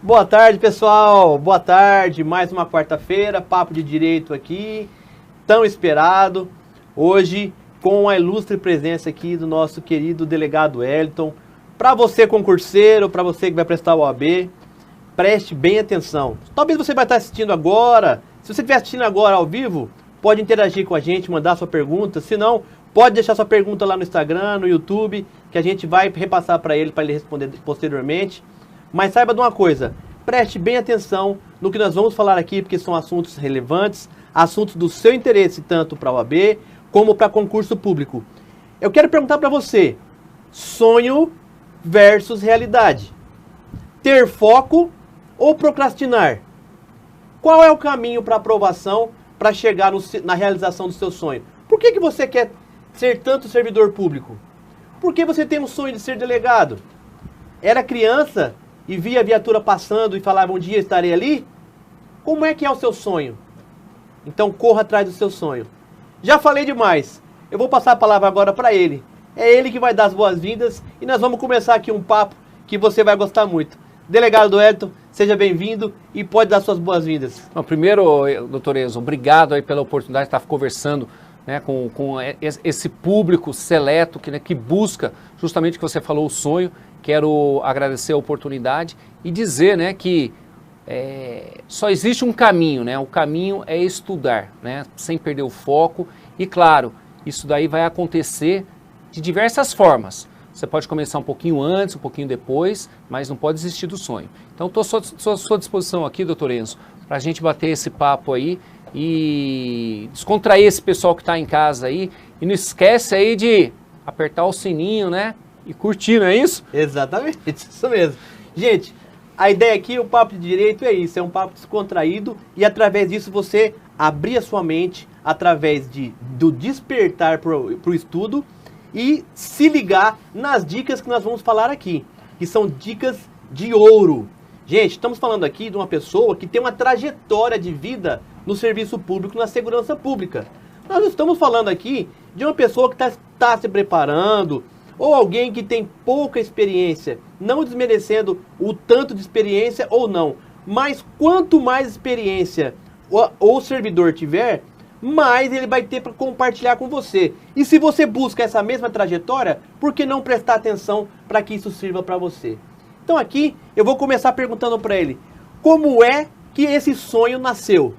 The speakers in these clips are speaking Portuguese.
Boa tarde, pessoal. Boa tarde. Mais uma quarta-feira, papo de direito aqui, tão esperado. Hoje, com a ilustre presença aqui do nosso querido delegado Wellington. Para você concurseiro, para você que vai prestar o OAB, preste bem atenção. Talvez você vai estar assistindo agora. Se você estiver assistindo agora ao vivo, pode interagir com a gente, mandar sua pergunta. Se não, pode deixar sua pergunta lá no Instagram, no YouTube, que a gente vai repassar para ele responder posteriormente. Mas saiba de uma coisa, preste bem atenção no que nós vamos falar aqui, porque são assuntos relevantes, assuntos do seu interesse, tanto para a OAB como para concurso público. Eu quero perguntar para você, sonho versus realidade. Ter foco ou procrastinar? Qual é o caminho para aprovação para chegar na realização do seu sonho? Por que você quer ser tanto servidor público? Por que você tem um sonho de ser delegado? Era criança e via a viatura passando e falava, um dia estarei ali? Como é que é o seu sonho? Então corra atrás do seu sonho. Já falei demais. Eu vou passar a palavra agora para ele. É ele que vai dar as boas-vindas e nós vamos começar aqui um papo que você vai gostar muito. Delegado Wellington, seja bem-vindo e pode dar suas boas-vindas. Primeiro, doutor Enzo, obrigado aí pela oportunidade de estar conversando, né, com esse público seleto que busca justamente o que você falou, o sonho. Quero agradecer a oportunidade e dizer, né, que só existe um caminho, né? O caminho é estudar, né, sem perder o foco. E claro, isso daí vai acontecer de diversas formas. Você pode começar um pouquinho antes, um pouquinho depois, mas não pode desistir do sonho. Então, estou à sua disposição aqui, doutor Enzo, para a gente bater esse papo aí e descontrair esse pessoal que está em casa aí. E não esquece aí de apertar o sininho, né? E curtir, não é isso? Exatamente, isso mesmo. Gente, a ideia aqui, o papo de direito é isso, é um papo descontraído e através disso você abrir a sua mente através do despertar para o estudo e se ligar nas dicas que nós vamos falar aqui, que são dicas de ouro. Gente, estamos falando aqui de uma pessoa que tem uma trajetória de vida no serviço público, na segurança pública. Nós estamos falando aqui de uma pessoa que está se preparando, ou alguém que tem pouca experiência, não desmerecendo o tanto de experiência ou não, mas quanto mais experiência o servidor tiver, mais ele vai ter para compartilhar com você. E se você busca essa mesma trajetória, por que não prestar atenção para que isso sirva para você? Então aqui eu vou começar perguntando para ele, como é que esse sonho nasceu?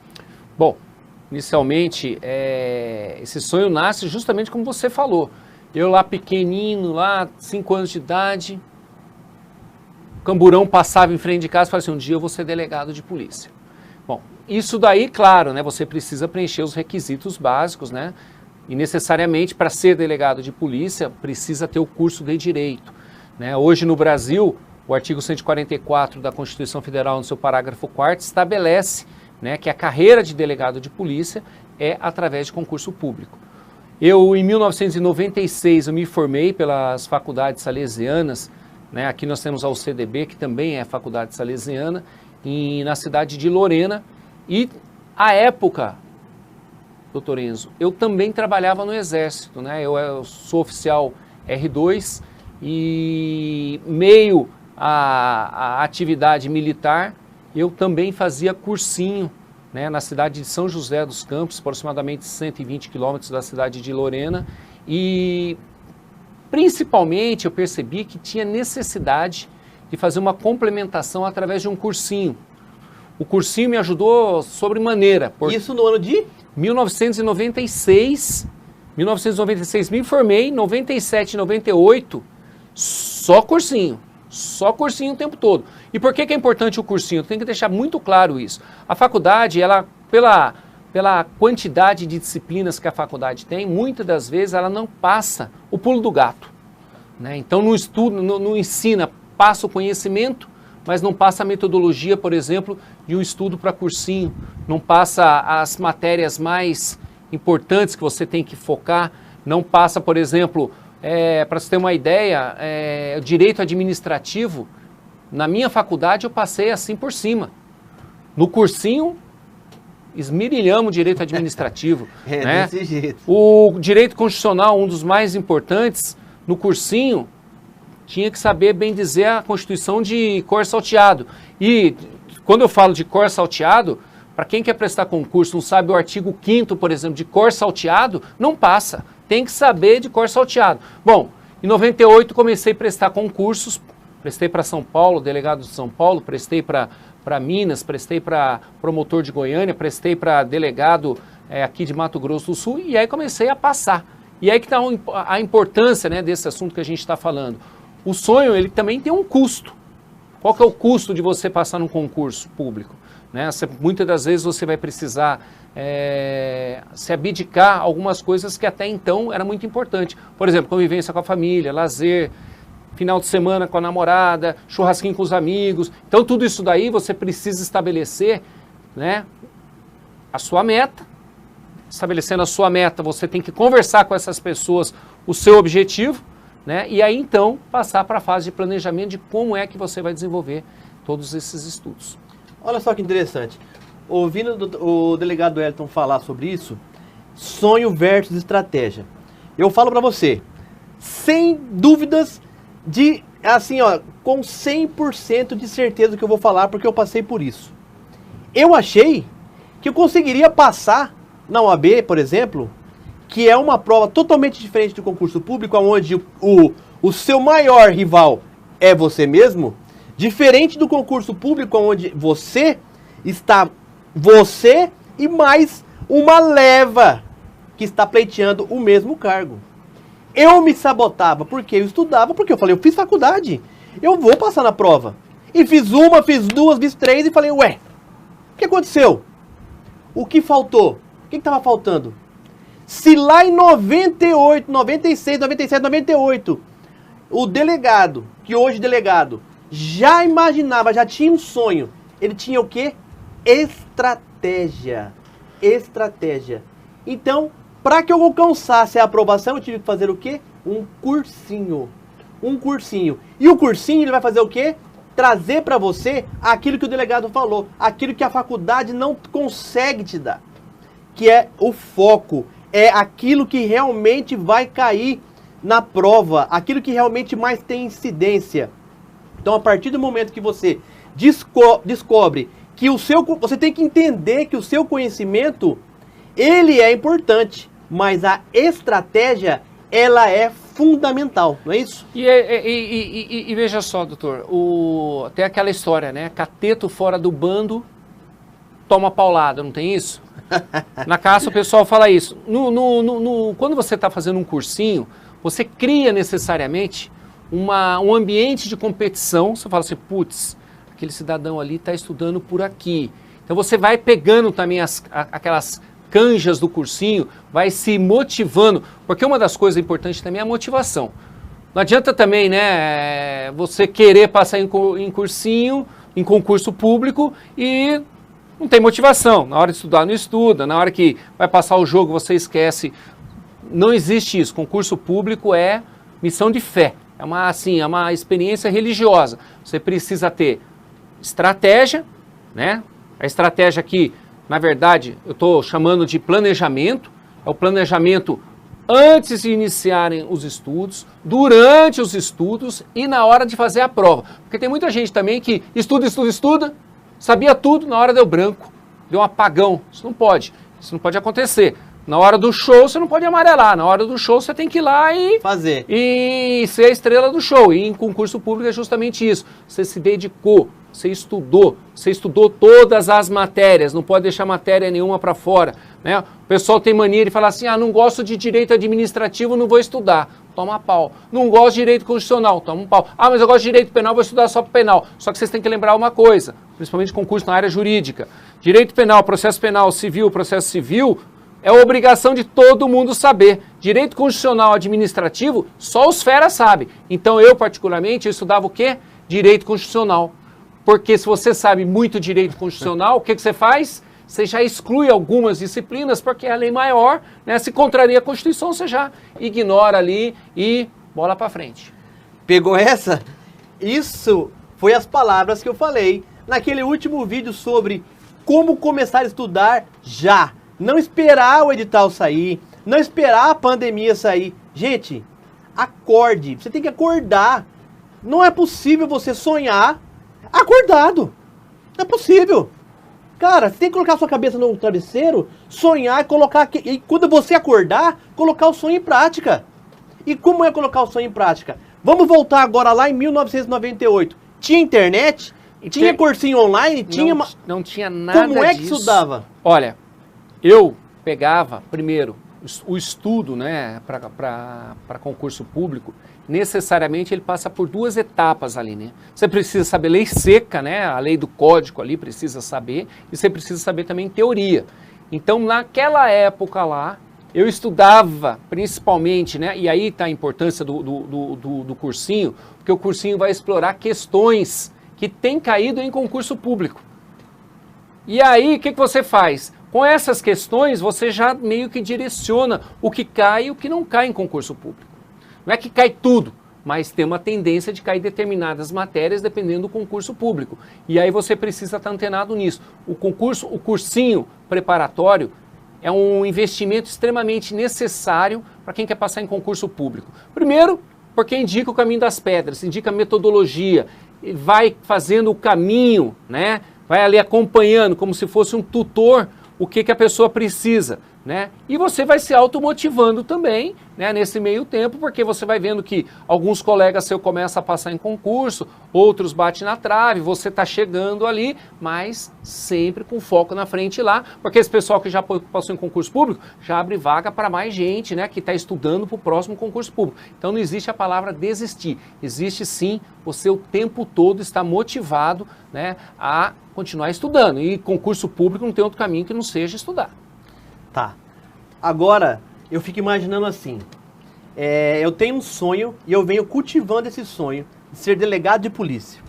Bom, inicialmente, esse sonho nasce justamente como você falou. Eu lá pequenino, lá 5 anos de idade, o camburão passava em frente de casa e falava assim, um dia eu vou ser delegado de polícia. Bom, isso daí, claro, né, você precisa preencher os requisitos básicos, né? E necessariamente para ser delegado de polícia precisa ter o curso de Direito, né? Hoje no Brasil, o artigo 144 da Constituição Federal, no seu parágrafo 4º, estabelece, né, que a carreira de delegado de polícia é através de concurso público. Eu, em 1996, eu me formei pelas faculdades salesianas, né? Aqui nós temos a UCDB, que também é faculdade salesiana, na cidade de Lorena. E, à época, doutor Enzo, eu também trabalhava no Exército, né? Eu sou oficial R2 e, meio à atividade militar, eu também fazia cursinho, né, na cidade de São José dos Campos, aproximadamente 120 quilômetros da cidade de Lorena, e principalmente eu percebi que tinha necessidade de fazer uma complementação através de um cursinho. O cursinho me ajudou sobremaneira. Isso no ano de? 1996 me formei, em 97, 98, só cursinho o tempo todo. E por que é importante o cursinho? Tem que deixar muito claro isso. A faculdade, ela, pela quantidade de disciplinas que a faculdade tem, muitas das vezes ela não passa o pulo do gato, né? Então no estudo, não ensina, passa o conhecimento, mas não passa a metodologia, por exemplo, de um estudo para cursinho, não passa as matérias mais importantes que você tem que focar, não passa, por exemplo, para você ter uma ideia, o direito administrativo, na minha faculdade eu passei assim por cima. No cursinho, esmirilhamos o direito administrativo. Né? Desse jeito. O direito constitucional, um dos mais importantes, no cursinho, tinha que saber bem dizer a Constituição de cor salteado. E quando eu falo de cor salteado, para quem quer prestar concurso, não sabe o artigo 5º, por exemplo, de cor salteado, não passa. Tem que saber de cor salteado. Bom, em 98 comecei a prestar concursos, prestei para São Paulo, delegado de São Paulo, prestei para Minas, prestei para promotor de Goiânia, prestei para delegado aqui de Mato Grosso do Sul, e aí comecei a passar. E aí que está a importância, né, desse assunto que a gente está falando. O sonho, ele também tem um custo. Qual que é o custo de você passar num concurso público? Né? Muitas das vezes você vai precisar se abdicar algumas coisas que até então era muito importante. Por exemplo, convivência com a família, lazer, final de semana com a namorada, churrasquinho com os amigos. Então tudo isso daí você precisa estabelecer, né, a sua meta. Estabelecendo a sua meta, você tem que conversar com essas pessoas o seu objetivo, né? E aí então passar para a fase de planejamento de como é que você vai desenvolver todos esses estudos. Olha só que interessante. Ouvindo o delegado Wellington falar sobre isso, sonho versus estratégia. Eu falo para você, sem dúvidas, assim, ó, com 100% de certeza que eu vou falar, porque eu passei por isso. Eu achei que eu conseguiria passar na OAB, por exemplo, que é uma prova totalmente diferente do concurso público, onde o seu maior rival é você mesmo, diferente do concurso público, onde você e mais uma leva que está pleiteando o mesmo cargo. Eu me sabotava, porque eu estudava, porque eu falei, eu fiz faculdade, eu vou passar na prova. E fiz uma, fiz duas, fiz três e falei, ué, o que aconteceu? O que faltou? O que estava faltando? Se lá em 98, 96, 97, 98, o delegado, que hoje é delegado, já imaginava, já tinha um sonho, ele tinha o quê? Estratégia. Estratégia. Então, para que eu alcançasse a aprovação, eu tive que fazer o quê? Um cursinho. Um cursinho. E o cursinho, ele vai fazer o quê? Trazer para você aquilo que o delegado falou, aquilo que a faculdade não consegue te dar. Que é o foco, é aquilo que realmente vai cair na prova, aquilo que realmente mais tem incidência. Então, a partir do momento que você descobre que você tem que entender que o seu conhecimento, ele é importante, mas a estratégia, ela é fundamental, não é isso? E veja só, doutor, tem aquela história, né? Cateto fora do bando, toma paulada, não tem isso? Na caça o pessoal fala isso. Quando você está fazendo um cursinho, você cria necessariamente um ambiente de competição. Você fala assim, putz, aquele cidadão ali está estudando por aqui. Então você vai pegando também aquelas canjas do cursinho, vai se motivando, porque uma das coisas importantes também é a motivação. Não adianta também, né, você querer passar em cursinho, em concurso público e não tem motivação. Na hora de estudar, não estuda. Na hora que vai passar o jogo, você esquece. Não existe isso. Concurso público é missão de fé. É uma experiência religiosa. Você precisa ter estratégia, né? A estratégia aqui, na verdade, eu estou chamando de planejamento. É o planejamento antes de iniciarem os estudos, durante os estudos e na hora de fazer a prova. Porque tem muita gente também que estuda, sabia tudo, na hora deu branco, deu um apagão. Isso não pode acontecer. Na hora do show você não pode amarelar, na hora do show você tem que ir lá e fazer. E ser a estrela do show. E em concurso público é justamente isso. Você se dedicou, você estudou todas as matérias, não pode deixar matéria nenhuma para fora. Né? O pessoal tem mania de falar assim, não gosto de direito administrativo, não vou estudar. Toma pau. Não gosto de direito constitucional, toma um pau. Mas eu gosto de direito penal, vou estudar só para penal. Só que vocês têm que lembrar uma coisa, principalmente concurso na área jurídica. Direito penal, processo penal, civil, processo civil, é obrigação de todo mundo saber. Direito constitucional administrativo, só os feras sabem. Então eu, particularmente, eu estudava o quê? Direito constitucional. Porque se você sabe muito direito constitucional, o que você faz? Você já exclui algumas disciplinas, porque é a lei maior, né? Se contraria a Constituição, você já ignora ali e bola para frente. Pegou essa? Isso foi as palavras que eu falei naquele último vídeo sobre como começar a estudar já. Não esperar o edital sair, não esperar a pandemia sair. Gente, acorde, você tem que acordar. Não é possível você sonhar acordado. Não é possível. Cara, você tem que colocar a sua cabeça no travesseiro, sonhar e colocar... E quando você acordar, colocar o sonho em prática. E como é colocar o sonho em prática? Vamos voltar agora lá em 1998. Tinha internet? Tinha cursinho online? Não tinha nada disso. Como é que estudava? Olha, eu pegava, primeiro, o estudo, né, para concurso público, necessariamente ele passa por 2 etapas ali, né? Você precisa saber lei seca, né? A lei do código ali precisa saber, e você precisa saber também teoria. Então, naquela época lá, eu estudava principalmente, né? E aí está a importância do cursinho, porque o cursinho vai explorar questões que têm caído em concurso público. E aí, o que você faz? Com essas questões, você já meio que direciona o que cai e o que não cai em concurso público. Não é que cai tudo, mas tem uma tendência de cair determinadas matérias dependendo do concurso público. E aí você precisa estar antenado nisso. O cursinho preparatório é um investimento extremamente necessário para quem quer passar em concurso público. Primeiro, porque indica o caminho das pedras, indica a metodologia, vai fazendo o caminho, né? Vai ali acompanhando como se fosse um tutor o que a pessoa precisa, né? E você vai se automotivando também, né, nesse meio tempo, porque você vai vendo que alguns colegas seus começam a passar em concurso, outros batem na trave, você está chegando ali, mas sempre com foco na frente lá, porque esse pessoal que já passou em concurso público já abre vaga para mais gente, né, que está estudando para o próximo concurso público. Então não existe a palavra desistir, existe sim você o tempo todo estar motivado, né, a continuar estudando, e concurso público não tem outro caminho que não seja estudar. Tá. Agora, eu fico imaginando assim, eu tenho um sonho e eu venho cultivando esse sonho de ser delegado de polícia.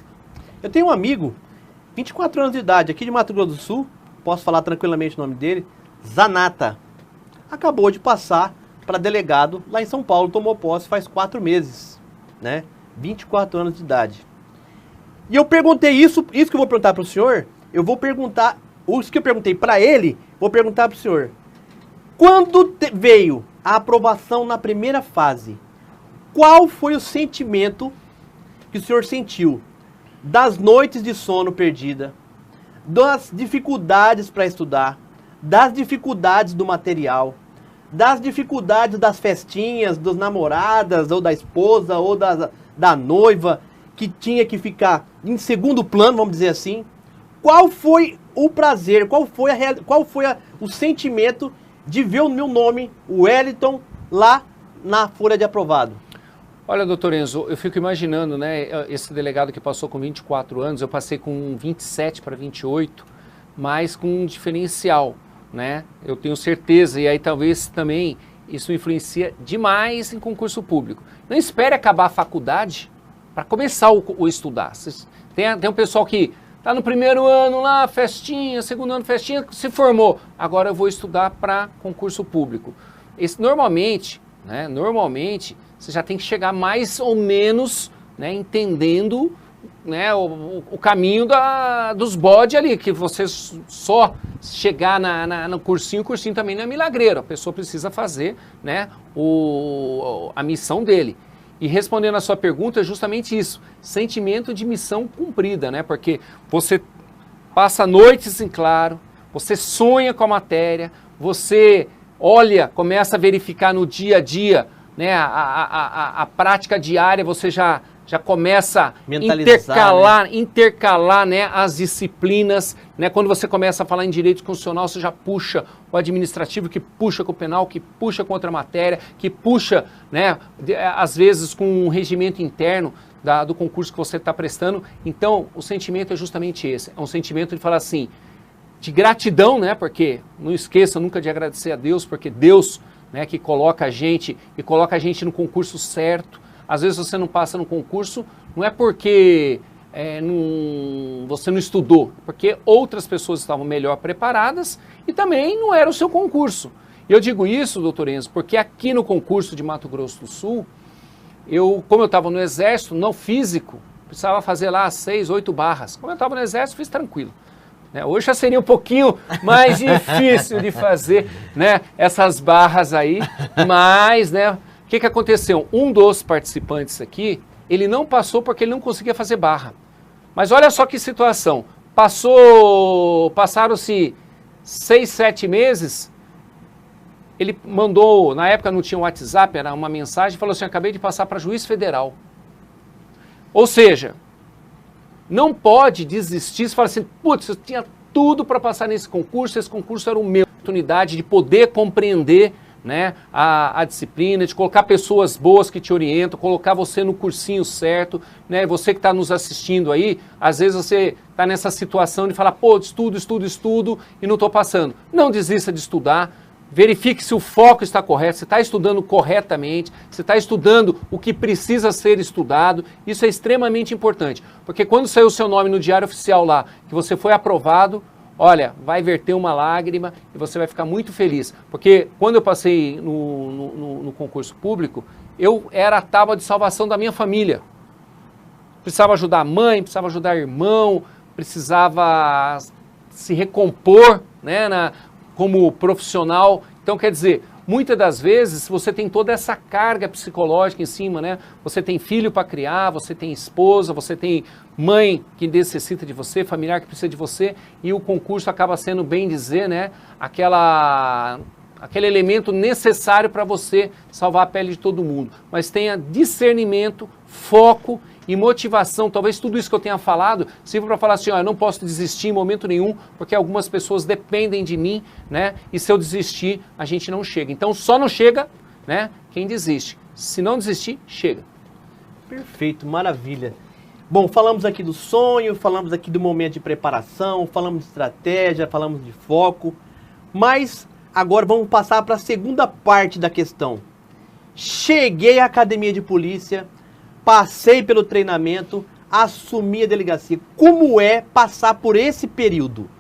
Eu tenho um amigo, 24 anos de idade, aqui de Mato Grosso do Sul, posso falar tranquilamente o nome dele, Zanata. Acabou de passar para delegado lá em São Paulo, tomou posse faz 4 meses, né? 24 anos de idade. E eu perguntei isso que eu vou perguntar para o senhor, eu vou perguntar, isso que eu perguntei para ele, vou perguntar para o senhor. Quando veio a aprovação na primeira fase, qual foi o sentimento que o senhor sentiu? Das noites de sono perdida, das dificuldades para estudar, das dificuldades do material, das dificuldades das festinhas, das namoradas, ou da esposa, ou da noiva, que tinha que ficar em segundo plano, vamos dizer assim. Qual foi o prazer, qual foi o sentimento de ver o meu nome, o Wellington, lá na folha de aprovado? Olha, doutor Enzo, eu fico imaginando, né, esse delegado que passou com 24 anos, eu passei com 27 para 28, mas com um diferencial, né? Eu tenho certeza, e aí talvez também isso influencia demais em concurso público. Não espere acabar a faculdade para começar o estudar. Tem um pessoal que está no primeiro ano lá, festinha, segundo ano, festinha, se formou. Agora eu vou estudar para concurso público. Normalmente, você já tem que chegar mais ou menos, né, entendendo, né, o caminho dos bodes ali, que você só chegar no cursinho, o cursinho também não é milagreiro. A pessoa precisa fazer, né, a missão dele. E respondendo a sua pergunta, é justamente isso, sentimento de missão cumprida, né? Porque você passa noites em claro, você sonha com a matéria, você olha, começa a verificar no dia a dia, né? A prática diária, você já começa a intercalar, né, as disciplinas, né? Quando você começa a falar em direito constitucional, você já puxa o administrativo, que puxa com o penal, que puxa com outra matéria, que puxa, né, às vezes com um regimento interno do concurso que você está prestando. Então, o sentimento é justamente esse, é um sentimento de falar assim, de gratidão, né? Porque não esqueça nunca de agradecer a Deus, porque Deus, né, que coloca a gente e coloca a gente no concurso certo. Às vezes você não passa no concurso, não é porque você não estudou, porque outras pessoas estavam melhor preparadas e também não era o seu concurso. E eu digo isso, doutor Enzo, porque aqui no concurso de Mato Grosso do Sul, como eu estava no Exército, no físico, precisava fazer lá 6, 8 barras. Como eu estava no Exército, fiz tranquilo. Hoje já seria um pouquinho mais difícil de fazer, né, essas barras aí, mas, né, o que aconteceu? Um dos participantes aqui, ele não passou porque ele não conseguia fazer barra. Mas olha só que situação, passaram-se 6, 7 meses, ele mandou, na época não tinha WhatsApp, era uma mensagem, falou assim, acabei de passar para juiz federal. Ou seja, não pode desistir, você fala assim, putz, eu tinha tudo para passar nesse concurso, esse concurso era o meu, oportunidade de poder compreender, né, a disciplina, de colocar pessoas boas que te orientam, colocar você no cursinho certo, né, você que está nos assistindo aí, às vezes você está nessa situação de falar, pô, estudo e não estou passando. Não desista de estudar, verifique se o foco está correto, se está estudando corretamente, se está estudando o que precisa ser estudado, isso é extremamente importante, porque quando sair o seu nome no Diário Oficial lá, que você foi aprovado, olha, vai verter uma lágrima e você vai ficar muito feliz. Porque quando eu passei no concurso público, eu era a tábua de salvação da minha família. Precisava ajudar a mãe, precisava ajudar o irmão, precisava se recompor, né, como profissional. Então, quer dizer, muitas das vezes você tem toda essa carga psicológica em cima, né? Você tem filho para criar, você tem esposa, você tem mãe que necessita de você, familiar que precisa de você, e o concurso acaba sendo, bem dizer, né, aquele elemento necessário para você salvar a pele de todo mundo. Mas tenha discernimento, foco e motivação. Talvez tudo isso que eu tenha falado sirva para falar assim, ó, eu não posso desistir em momento nenhum, porque algumas pessoas dependem de mim, né? E se eu desistir, a gente não chega. Então só não chega, né, quem desiste. Se não desistir, chega. Perfeito, maravilha. Bom, falamos aqui do sonho, falamos aqui do momento de preparação, falamos de estratégia, falamos de foco, mas agora vamos passar para a segunda parte da questão. Cheguei à academia de polícia, passei pelo treinamento, assumi a delegacia. Como é passar por esse período?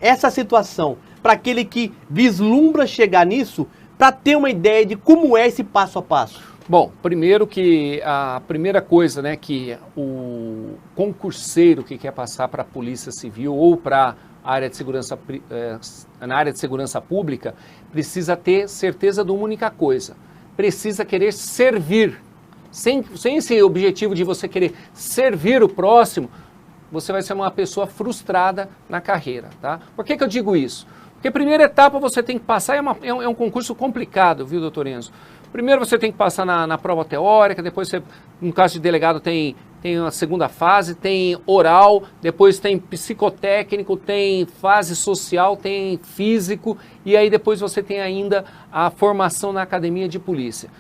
Essa situação, para aquele que vislumbra chegar nisso, para ter uma ideia de como é esse passo a passo. Bom, primeiro que a primeira coisa, né, que o concurseiro que quer passar para a Polícia Civil ou para a área de segurança, na área de segurança pública, precisa ter certeza de uma única coisa, precisa querer servir. Sem esse objetivo de você querer servir o próximo, você vai ser uma pessoa frustrada na carreira, tá? Por que eu digo isso? Porque a primeira etapa você tem que passar, é um concurso complicado, viu, doutor Enzo? Primeiro você tem que passar na prova teórica, depois você, no caso de delegado, tem a segunda fase, tem oral, depois tem psicotécnico, tem fase social, tem físico, e aí depois você tem ainda a formação na academia de polícia.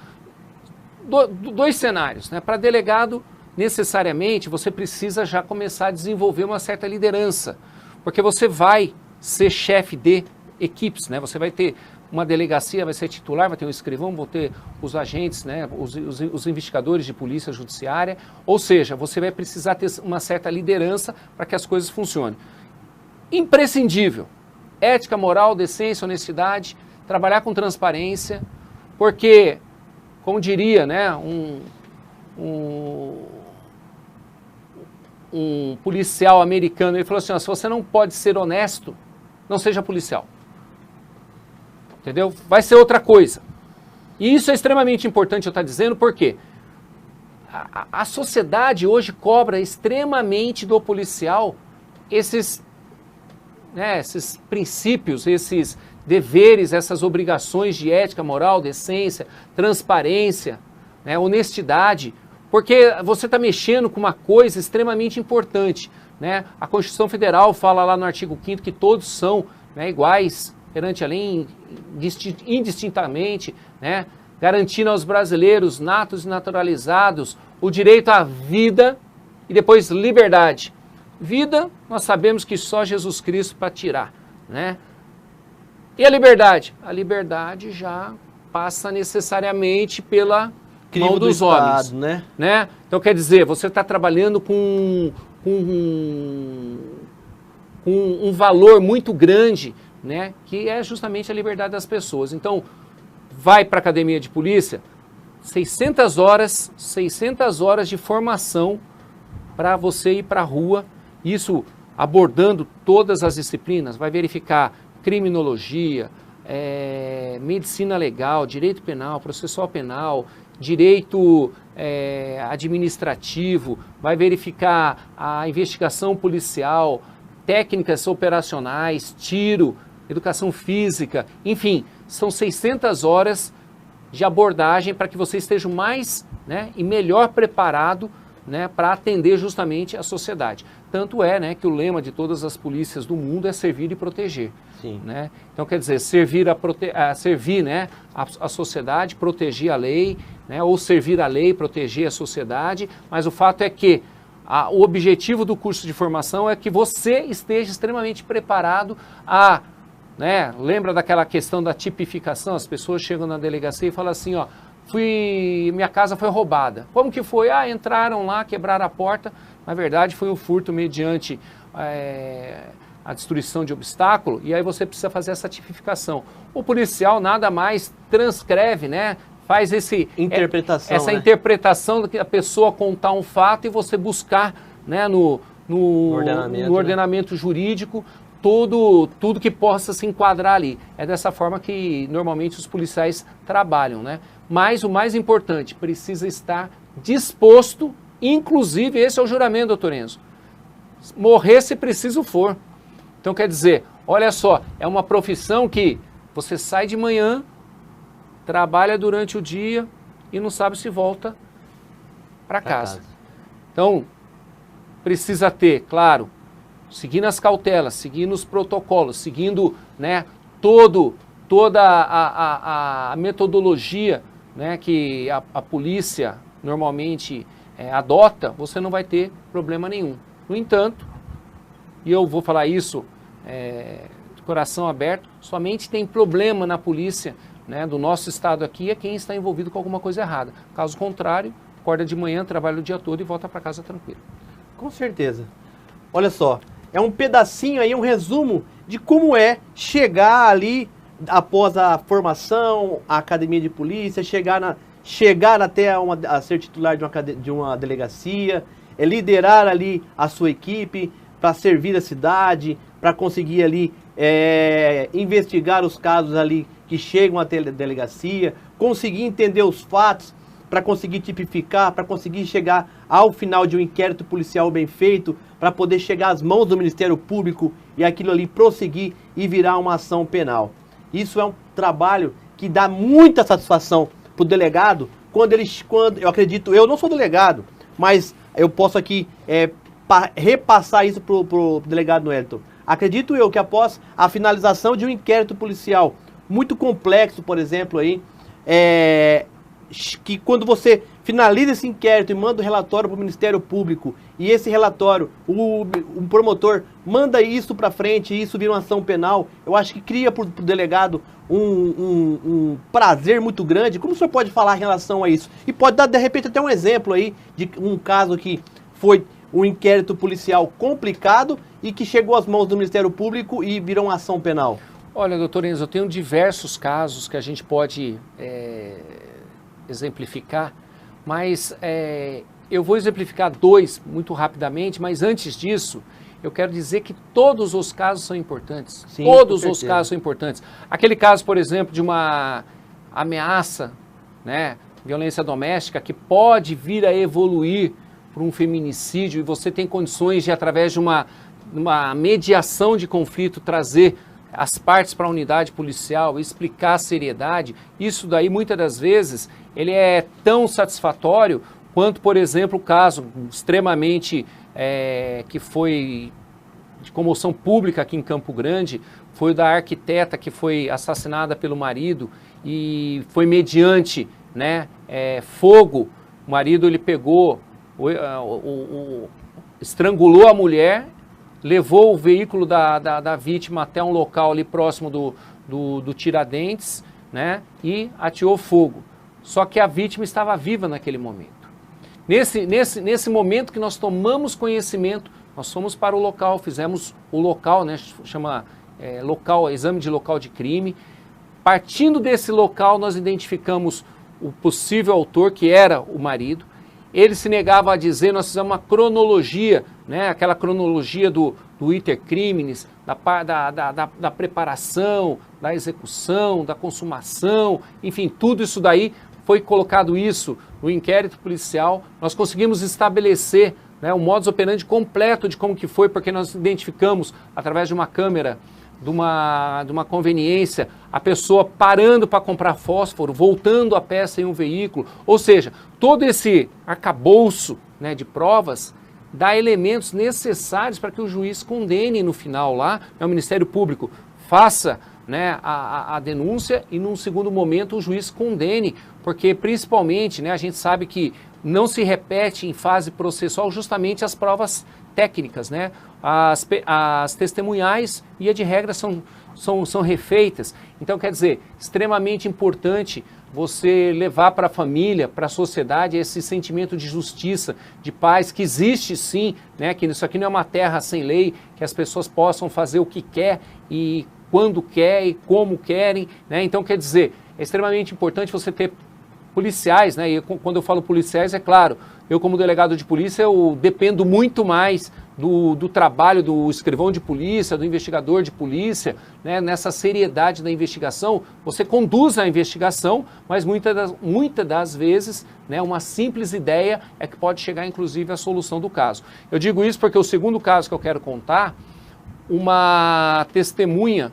Dois cenários, né? Para delegado, necessariamente, você precisa já começar a desenvolver uma certa liderança, porque você vai ser chefe de equipes, né? Você vai ter uma delegacia, vai ser titular, vai ter um escrivão, vão ter os agentes, né? Os investigadores de polícia judiciária, ou seja, você vai precisar ter uma certa liderança para que as coisas funcionem. Imprescindível, ética, moral, decência, honestidade, trabalhar com transparência, porque, como diria, né, um policial americano, ele falou assim, ó, se você não pode ser honesto, não seja policial. Entendeu? Vai ser outra coisa. E isso é extremamente importante eu estar dizendo, porque a sociedade hoje cobra extremamente do policial esses princípios, esses deveres, essas obrigações de ética, moral, decência, transparência, né, honestidade, porque você está mexendo com uma coisa extremamente importante, né? A Constituição Federal fala lá no artigo 5º que todos são, né, iguais perante a lei, indistintamente, né, garantindo aos brasileiros natos e naturalizados o direito à vida e depois liberdade. Vida, nós sabemos que só Jesus Cristo para tirar, né? E a liberdade? A liberdade já passa necessariamente pela mão dos homens, né? Então, quer dizer, você está trabalhando com um valor muito grande, né, que é justamente a liberdade das pessoas. Então, vai para a academia de polícia, 600 horas de formação para você ir para a rua, isso abordando todas as disciplinas, vai verificar criminologia, medicina legal, direito penal, processual penal, direito administrativo, vai verificar a investigação policial, técnicas operacionais, tiro, educação física, enfim, são 600 horas de abordagem para que você esteja mais, né, e melhor preparado, né, para atender justamente a sociedade. Tanto é, né, que o lema de todas as polícias do mundo é servir e proteger. Sim. Né? Então, quer dizer, servir, né, a sociedade, proteger a lei, né, ou servir a lei, proteger a sociedade, mas o fato é que o objetivo do curso de formação é que você esteja extremamente preparado a... Né, lembra daquela questão da tipificação? As pessoas chegam na delegacia e falam assim, ó, minha casa foi roubada. Como que foi? Entraram lá, quebraram a porta. Na verdade, foi um furto mediante a destruição de obstáculo, e aí você precisa fazer essa tipificação. O policial nada mais transcreve, né? Faz essa interpretação da pessoa contar um fato e você buscar, né, no ordenamento jurídico tudo que possa se enquadrar ali. É dessa forma que normalmente os policiais trabalham, né? Mas o mais importante, precisa estar disposto, inclusive esse é o juramento, doutor Enzo, morrer se preciso for. Então quer dizer, olha só, é uma profissão que você sai de manhã, trabalha durante o dia e não sabe se volta para casa. Então, precisa ter, claro, seguindo as cautelas, seguindo os protocolos, seguindo, né, toda a metodologia, né, que a polícia normalmente adota, você não vai ter problema nenhum. No entanto, e eu vou falar isso de coração aberto, somente tem problema na polícia, né, do nosso estado aqui é quem está envolvido com alguma coisa errada. Caso contrário, acorda de manhã, trabalha o dia todo e volta para casa tranquilo. Com certeza. Olha só, é um pedacinho aí, um resumo de como é chegar ali após a formação, a academia de polícia, chegar até a ser titular de uma delegacia, liderar ali a sua equipe para servir a cidade, para conseguir ali investigar os casos ali que chegam até a delegacia, conseguir entender os fatos, para conseguir tipificar, para conseguir chegar ao final de um inquérito policial bem feito, para poder chegar às mãos do Ministério Público e aquilo ali prosseguir e virar uma ação penal. Isso é um trabalho que dá muita satisfação para o delegado, quando eu acredito, eu não sou delegado, mas eu posso aqui repassar isso para o delegado Wellington. Acredito eu que após a finalização de um inquérito policial muito complexo, por exemplo, aí, que quando você finaliza esse inquérito e manda o relatório para o Ministério Público, e esse relatório, o promotor manda isso para frente e isso vira uma ação penal, eu acho que cria para o delegado um prazer muito grande. Como o senhor pode falar em relação a isso? E pode dar, de repente, até um exemplo aí de um caso que foi um inquérito policial complicado e que chegou às mãos do Ministério Público e virou uma ação penal. Olha, doutor Enzo, eu tenho diversos casos que a gente pode exemplificar, mas eu vou exemplificar dois muito rapidamente, mas antes disso, eu quero dizer que todos os casos são importantes. Sim, todos os casos são importantes. Aquele caso, por exemplo, de uma ameaça, né, violência doméstica, que pode vir a evoluir para um feminicídio, e você tem condições de, através de uma mediação de conflito, trazer as partes para a unidade policial, explicar a seriedade. Isso daí, muitas das vezes, ele é tão satisfatório quanto, por exemplo, o caso extremamente que foi de comoção pública aqui em Campo Grande, foi o da arquiteta que foi assassinada pelo marido e foi mediante, né, fogo. O marido, ele pegou, estrangulou a mulher, levou o veículo da vítima até um local ali próximo do Tiradentes, né, e ateou fogo. Só que a vítima estava viva naquele momento. Nesse momento que nós tomamos conhecimento, nós fomos para o local, fizemos o local, né, chama exame de local de crime. Partindo desse local, nós identificamos o possível autor, que era o marido. Ele se negava a dizer, nós fizemos uma cronologia, né, aquela cronologia do iter criminis, da preparação, da execução, da consumação, enfim, tudo isso daí foi colocado isso no inquérito policial, nós conseguimos estabelecer, né, o modus operandi completo de como que foi, porque nós identificamos, através de uma câmera, de uma conveniência, a pessoa parando para comprar fósforo, voltando a pé sem um veículo, ou seja, todo esse arcabouço, né, de provas dá elementos necessários para que o juiz condene no final lá, né, o Ministério Público faça, né, a denúncia e num segundo momento o juiz condene, porque principalmente, né, a gente sabe que não se repete em fase processual justamente as provas técnicas, né? As testemunhais, via de regra, são refeitas. Então, quer dizer, extremamente importante você levar para a família, para a sociedade, esse sentimento de justiça, de paz, que existe sim, né? Que isso aqui não é uma terra sem lei, que as pessoas possam fazer o que quer e quando quer e como querem, né? Então, quer dizer, é extremamente importante você ter policiais, né? E quando eu falo policiais, é claro, eu como delegado de polícia, eu dependo muito mais do trabalho do escrivão de polícia, do investigador de polícia, né? Nessa seriedade da investigação. Você conduz a investigação, mas muitas das vezes, né, uma simples ideia é que pode chegar inclusive à solução do caso. Eu digo isso porque o segundo caso que eu quero contar, uma testemunha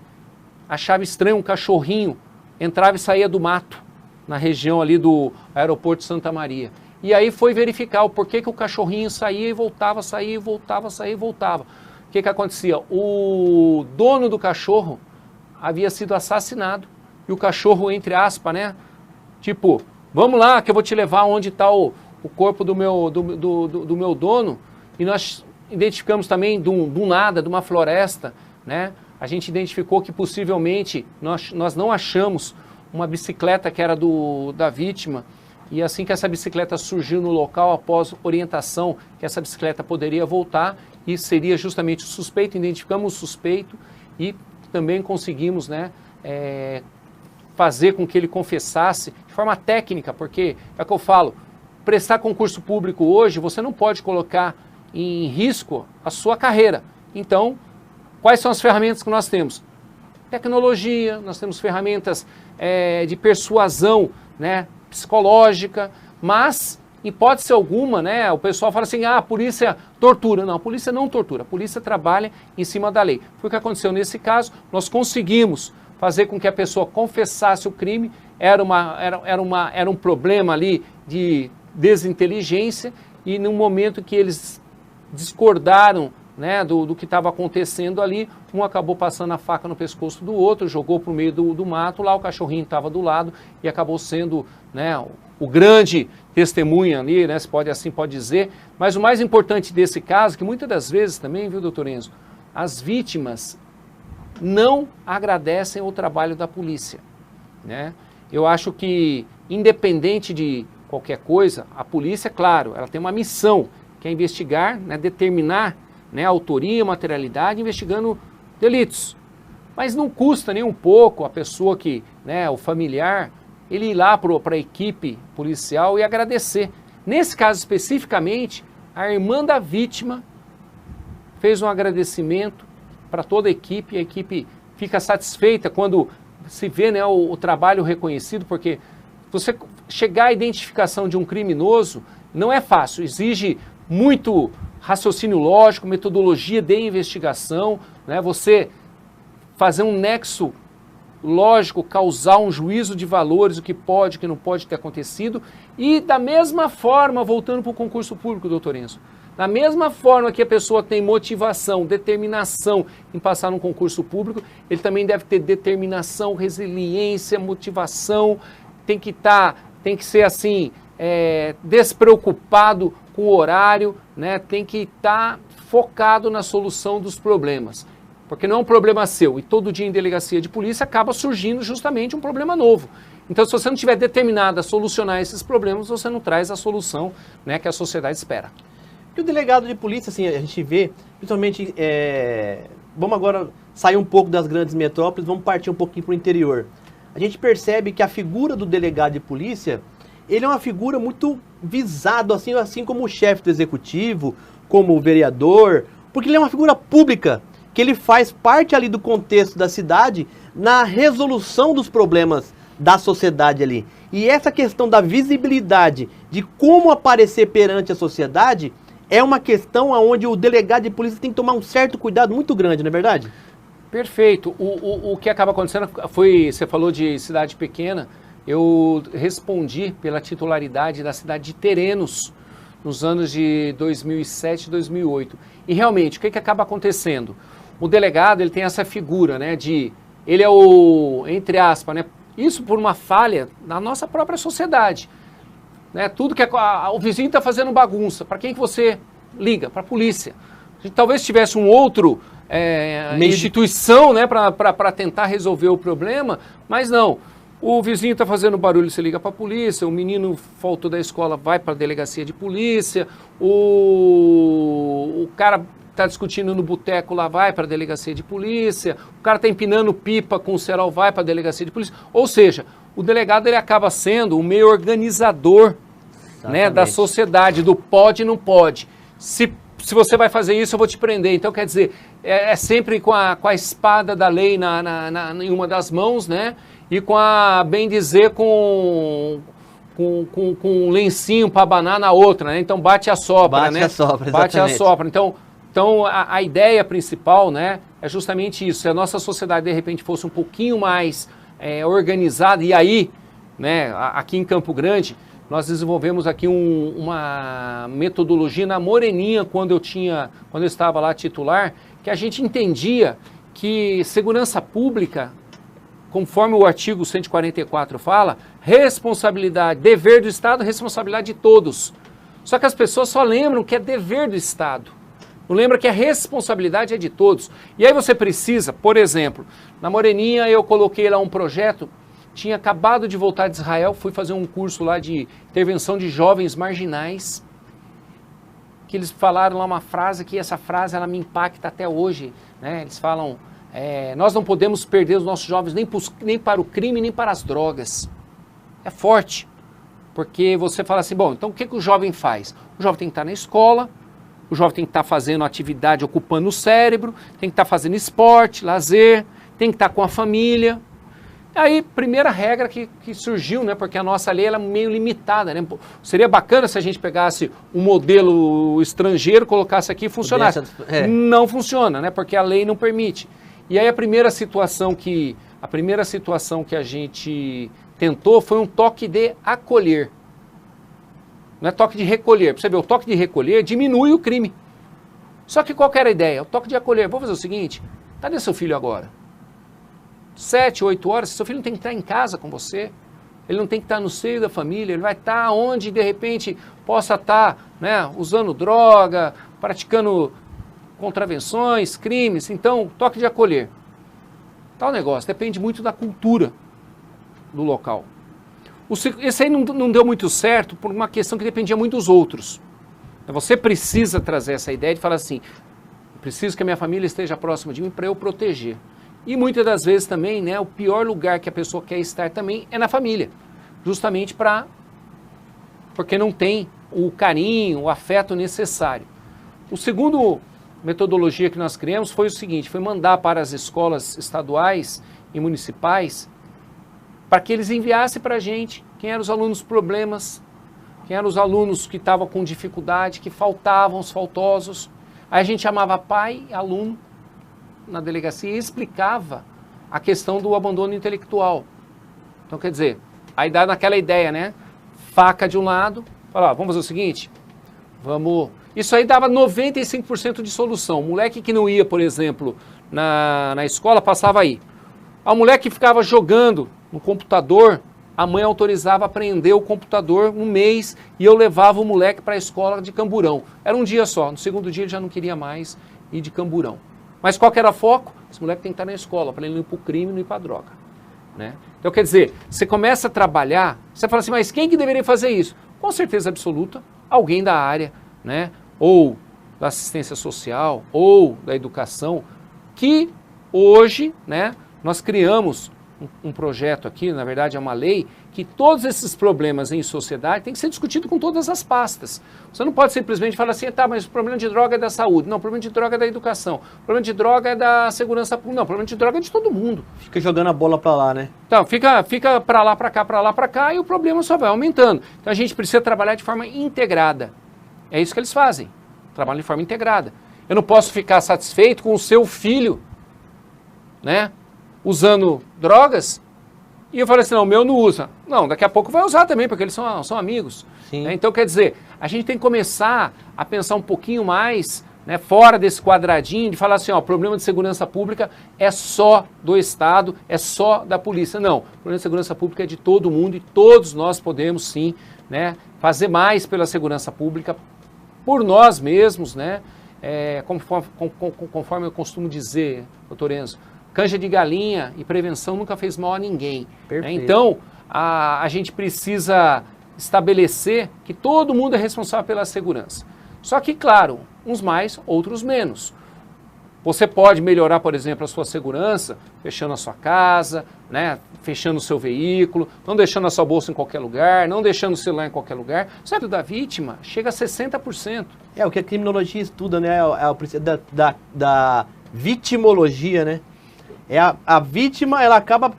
achava estranho um cachorrinho, entrava e saía do mato, na região ali do aeroporto de Santa Maria. E aí foi verificar o porquê que o cachorrinho saía e voltava, saía e voltava, saía e voltava. O que acontecia? O dono do cachorro havia sido assassinado e o cachorro, entre aspas, né? Tipo, vamos lá que eu vou te levar onde está o corpo do meu dono. E nós identificamos também do nada, de uma floresta, né? A gente identificou que possivelmente nós não achamos uma bicicleta que era da vítima, e assim que essa bicicleta surgiu no local, após orientação que essa bicicleta poderia voltar, e seria justamente o suspeito, identificamos o suspeito e também conseguimos, né, fazer com que ele confessasse de forma técnica, porque é o que eu falo, prestar concurso público hoje, você não pode colocar em risco a sua carreira. Então, quais são as ferramentas que nós temos? Tecnologia, nós temos ferramentas de persuasão, né, psicológica, mas, em hipótese alguma, né, o pessoal fala assim, a polícia tortura. Não, a polícia não tortura, a polícia trabalha em cima da lei. Foi o que aconteceu nesse caso, nós conseguimos fazer com que a pessoa confessasse o crime, era um problema ali de desinteligência, e no momento que eles discordaram, né, do que estava acontecendo ali, um acabou passando a faca no pescoço do outro, jogou para o meio do mato, lá o cachorrinho estava do lado e acabou sendo, né, o grande testemunha ali, né, se pode assim pode dizer. Mas o mais importante desse caso, que muitas das vezes também, viu, doutor Enzo, as vítimas não agradecem o trabalho da polícia, né? Eu acho que, independente de qualquer coisa, a polícia, claro, ela tem uma missão, que é investigar, né, determinar, né, autoria, materialidade, investigando delitos. Mas não custa nem um pouco a pessoa que, né, o familiar, ele ir lá para a equipe policial e agradecer. Nesse caso especificamente, a irmã da vítima fez um agradecimento para toda a equipe fica satisfeita quando se vê, né, o trabalho reconhecido, porque você chegar à identificação de um criminoso não é fácil, exige muito raciocínio lógico, metodologia de investigação, né? Você fazer um nexo lógico, causar um juízo de valores, o que pode, o que não pode ter acontecido, e da mesma forma, voltando para o concurso público, doutor Enzo, da mesma forma que a pessoa tem motivação, determinação em passar num concurso público, ele também deve ter determinação, resiliência, motivação, tem que ser assim, despreocupado com o horário, né? Tem que estar focado na solução dos problemas, porque não é um problema seu, e todo dia em delegacia de polícia acaba surgindo justamente um problema novo. Então, se você não estiver determinado a solucionar esses problemas, você não traz a solução, né, que a sociedade espera. E o delegado de polícia, assim, a gente vê, principalmente, vamos agora sair um pouco das grandes metrópoles, vamos partir um pouquinho para o interior. A gente percebe que a figura do delegado de polícia, ele é uma figura muito visado, assim como o chefe do executivo, como o vereador, porque ele é uma figura pública, que ele faz parte ali do contexto da cidade na resolução dos problemas da sociedade ali. E essa questão da visibilidade, de como aparecer perante a sociedade, é uma questão onde o delegado de polícia tem que tomar um certo cuidado muito grande, não é verdade? Perfeito. O que acaba acontecendo foi, você falou de cidade pequena, eu respondi pela titularidade da cidade de Terenos, nos anos de 2007 e 2008. E realmente, o que acaba acontecendo? O delegado, ele tem essa figura, né, ele é o, entre aspas, né, isso por uma falha na nossa própria sociedade. Né, tudo que o vizinho está fazendo bagunça, para quem que você liga? Para a polícia. A gente talvez tivesse um outro instituição, né, para tentar resolver o problema, mas não. O vizinho está fazendo barulho, você liga para a polícia, o menino faltou da escola, vai para a delegacia de polícia, o cara está discutindo no boteco lá, vai para a delegacia de polícia, o cara está empinando pipa com o cerol, vai para a delegacia de polícia. Ou seja, o delegado ele acaba sendo o meio organizador, né, da sociedade, do pode e não pode. Se você vai fazer isso, eu vou te prender. Então, quer dizer, é sempre com a espada da lei em uma das mãos, né? E com bem dizer, com um lencinho para abanar na outra, né? Então, bate a sopra, bate, né? Bate a sopra, exatamente. Bate a sopra. Então a ideia principal, né, é justamente isso. Se a nossa sociedade, de repente, fosse um pouquinho mais organizada, e aí, né, aqui em Campo Grande, nós desenvolvemos aqui uma metodologia na Moreninha, quando eu estava lá titular, que a gente entendia que segurança pública, conforme o artigo 144 fala, responsabilidade, dever do Estado, responsabilidade de todos. Só que as pessoas só lembram que é dever do Estado. Não lembra que a responsabilidade é de todos. E aí você precisa, por exemplo, na Moreninha eu coloquei lá um projeto, tinha acabado de voltar de Israel, fui fazer um curso lá de intervenção de jovens marginais, que eles falaram lá uma frase, que essa frase ela me impacta até hoje, né? Eles falam, nós não podemos perder os nossos jovens nem para o crime, nem para as drogas. É forte, porque você fala assim, bom, então o que o jovem faz? O jovem tem que estar na escola, o jovem tem que estar fazendo atividade ocupando o cérebro, tem que estar fazendo esporte, lazer, tem que estar com a família. Aí, primeira regra que surgiu, né, porque a nossa lei ela é meio limitada, né? Seria bacana se a gente pegasse um modelo estrangeiro, colocasse aqui e funcionasse. Não funciona, né, porque a lei não permite. E aí a primeira situação que a gente tentou foi um toque de acolher. Não é toque de recolher. Para você ver, o toque de recolher diminui o crime. Só que qual que era a ideia? O toque de acolher. Vamos fazer o seguinte, cadê seu filho agora? 7, 8 horas, seu filho não tem que estar em casa com você, ele não tem que estar no seio da família, ele vai estar onde de repente possa estar, né, usando droga, praticando contravenções, crimes. Então, toque de acolher. Tal negócio, depende muito da cultura do local. Esse aí não deu muito certo por uma questão que dependia muito dos outros. Você precisa trazer essa ideia de falar assim, preciso que a minha família esteja próxima de mim para eu proteger. E muitas das vezes também, né, o pior lugar que a pessoa quer estar também é na família. Justamente porque não tem o carinho, o afeto necessário. O segundo metodologia que nós criamos foi o seguinte, foi mandar para as escolas estaduais e municipais para que eles enviassem para a gente quem eram os alunos problemas, quem eram os alunos que estavam com dificuldade, que faltavam, os faltosos. Aí a gente chamava pai e aluno na delegacia e explicava a questão do abandono intelectual. Então, quer dizer, aí dá naquela ideia, né? Faca de um lado, fala, vamos fazer o seguinte, vamos... Isso aí dava 95% de solução. O moleque que não ia, por exemplo, na escola, passava aí. O moleque que ficava jogando no computador, a mãe autorizava a prender o computador um mês e eu levava o moleque para a escola de Camburão. Era um dia só, no segundo dia ele já não queria mais ir de Camburão. Mas qual que era o foco? Esse moleque tem que estar na escola, para ele não ir para o crime, não ir para a droga. Né? Então, quer dizer, você começa a trabalhar, você fala assim, mas quem que deveria fazer isso? Com certeza absoluta, alguém da área, né? Ou da assistência social, ou da educação, que hoje, né, nós criamos um projeto aqui, na verdade é uma lei, que todos esses problemas em sociedade têm que ser discutidos com todas as pastas. Você não pode simplesmente falar assim, tá, mas o problema de droga é da saúde. Não, o problema de droga é da educação. O problema de droga é da segurança pública. Não, o problema de droga é de todo mundo. Fica jogando a bola para lá, né? Então, fica para lá, para cá, e o problema só vai aumentando. Então a gente precisa trabalhar de forma integrada. É isso que eles fazem, trabalham de forma integrada. Eu não posso ficar satisfeito com o seu filho, né, usando drogas, e eu falei assim, não, o meu não usa. Não, daqui a pouco vai usar também, porque eles são amigos. Né? Então, quer dizer, a gente tem que começar a pensar um pouquinho mais, né, fora desse quadradinho, de falar assim, ó, o problema de segurança pública é só do Estado, é só da polícia. Não, o problema de segurança pública é de todo mundo e todos nós podemos, sim, né, fazer mais pela segurança pública, por nós mesmos, né, conforme eu costumo dizer, doutor Enzo, canja de galinha e prevenção nunca fez mal a ninguém. Né? Então, a gente precisa estabelecer que todo mundo é responsável pela segurança. Só que, claro, uns mais, outros menos. Você pode melhorar, por exemplo, a sua segurança, fechando a sua casa, né, fechando o seu veículo, não deixando a sua bolsa em qualquer lugar, não deixando o celular em qualquer lugar. O certo da vítima chega a 60%. É o que a criminologia estuda, né? É o princípio da vitimologia, né? A vítima, ela acaba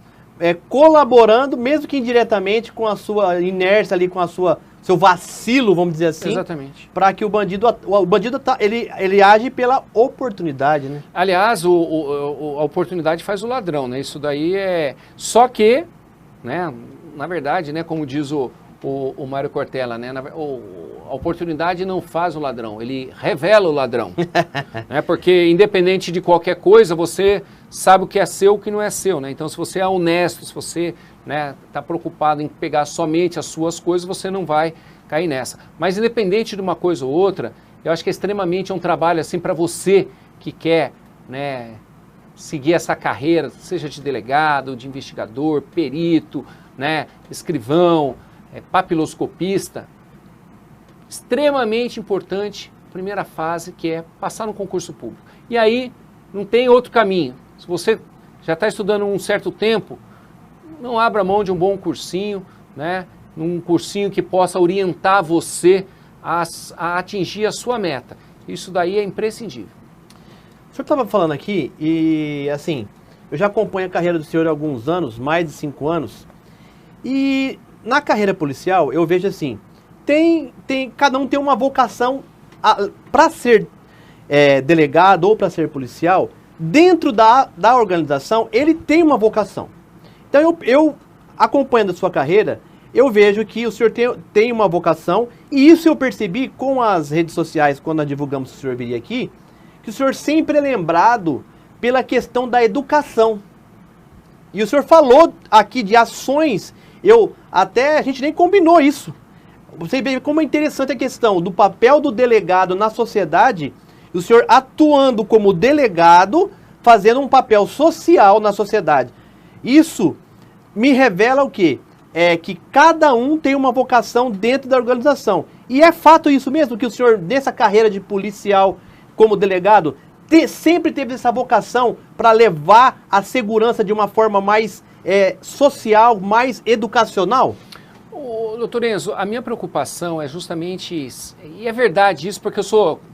colaborando, mesmo que indiretamente, com a sua inércia ali, com seu vacilo, vamos dizer assim. Exatamente. Para que o bandido ele age pela oportunidade, né? Aliás, a oportunidade faz o ladrão, né? Isso daí é... Só que, né, na verdade, né, como diz o Mário Cortella, né, a oportunidade não faz o ladrão, ele revela o ladrão. Né, porque independente de qualquer coisa, você sabe o que é seu e o que não é seu. Né? Então, se você é honesto, se você está preocupado em pegar somente as suas coisas, você não vai cair nessa. Mas independente de uma coisa ou outra, eu acho que é extremamente um trabalho assim para você que quer, né, seguir essa carreira, seja de delegado, de investigador, perito, né, escrivão, papiloscopista, extremamente importante, primeira fase, que é passar no concurso público. E aí, não tem outro caminho. Se você já está estudando um certo tempo, não abra mão de um bom cursinho, né? Um cursinho que possa orientar você a atingir a sua meta. Isso daí é imprescindível. O senhor estava falando aqui e, assim, eu já acompanho a carreira do senhor há alguns anos, mais de 5 anos, e na carreira policial eu vejo assim, cada um tem uma vocação para ser delegado ou para ser policial. Dentro da organização, ele tem uma vocação. Então, eu acompanhando a sua carreira, eu vejo que o senhor tem uma vocação, e isso eu percebi com as redes sociais, quando nós divulgamos que o senhor viria aqui, que o senhor sempre é lembrado pela questão da educação. E o senhor falou aqui de ações, a gente nem combinou isso. Você vê como é interessante a questão do papel do delegado na sociedade, o senhor atuando como delegado, fazendo um papel social na sociedade. Isso me revela o quê? Que cada um tem uma vocação dentro da organização. E é fato isso mesmo, que o senhor, nessa carreira de policial como delegado, sempre teve essa vocação para levar a segurança de uma forma mais social, mais educacional? Doutor Enzo, a minha preocupação é justamente, e é verdade isso, porque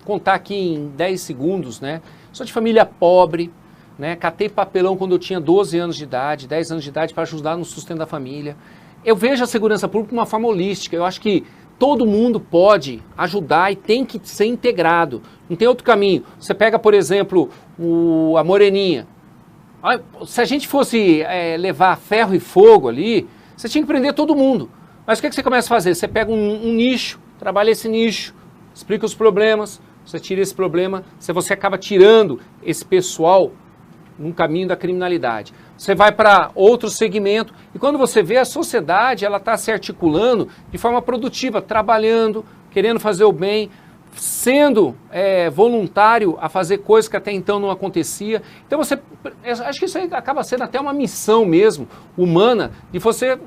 contar aqui em 10 segundos, né? Sou de família pobre, né? Catei papelão quando eu tinha 12 anos de idade, 10 anos de idade, para ajudar no sustento da família. Eu vejo a segurança pública de uma forma holística. Eu acho que todo mundo pode ajudar e tem que ser integrado. Não tem outro caminho. Você pega, por exemplo, a Moreninha. Se a gente fosse levar ferro e fogo ali, você tinha que prender todo mundo. Mas o que você começa a fazer? Você pega um nicho, trabalha esse nicho, explica os problemas, você tira esse problema, você acaba tirando esse pessoal num caminho da criminalidade. Você vai para outro segmento e quando você vê a sociedade, ela está se articulando de forma produtiva, trabalhando, querendo fazer o bem, sendo voluntário a fazer coisas que até então não acontecia. Então acho que isso aí acaba sendo até uma missão mesmo, humana, de você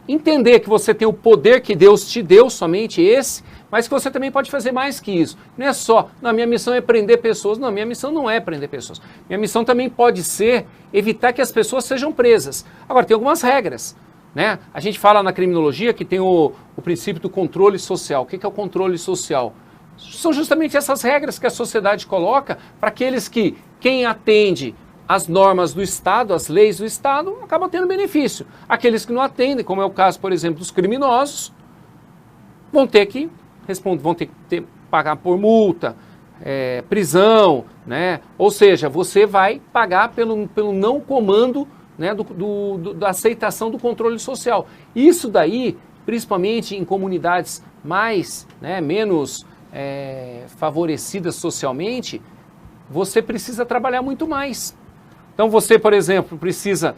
entender que você tem o poder que Deus te deu, somente esse, mas que você também pode fazer mais que isso. Não é só, não, minha missão é prender pessoas. Não, minha missão não é prender pessoas. Minha missão também pode ser evitar que as pessoas sejam presas. Agora, tem algumas regras, né? A gente fala na criminologia que tem o princípio do controle social. O que é o controle social? São justamente essas regras que a sociedade coloca para aqueles que, quem atende às normas do Estado, às leis do Estado, acaba tendo benefício. Aqueles que não atendem, como é o caso, por exemplo, dos criminosos, vão ter que responder, vão ter que pagar por multa, prisão, né? Ou seja, você vai pagar pelo não comando, né, da aceitação do controle social. Isso daí, principalmente em comunidades mais, né, menos favorecidas socialmente, você precisa trabalhar muito mais. Então você, por exemplo, precisa,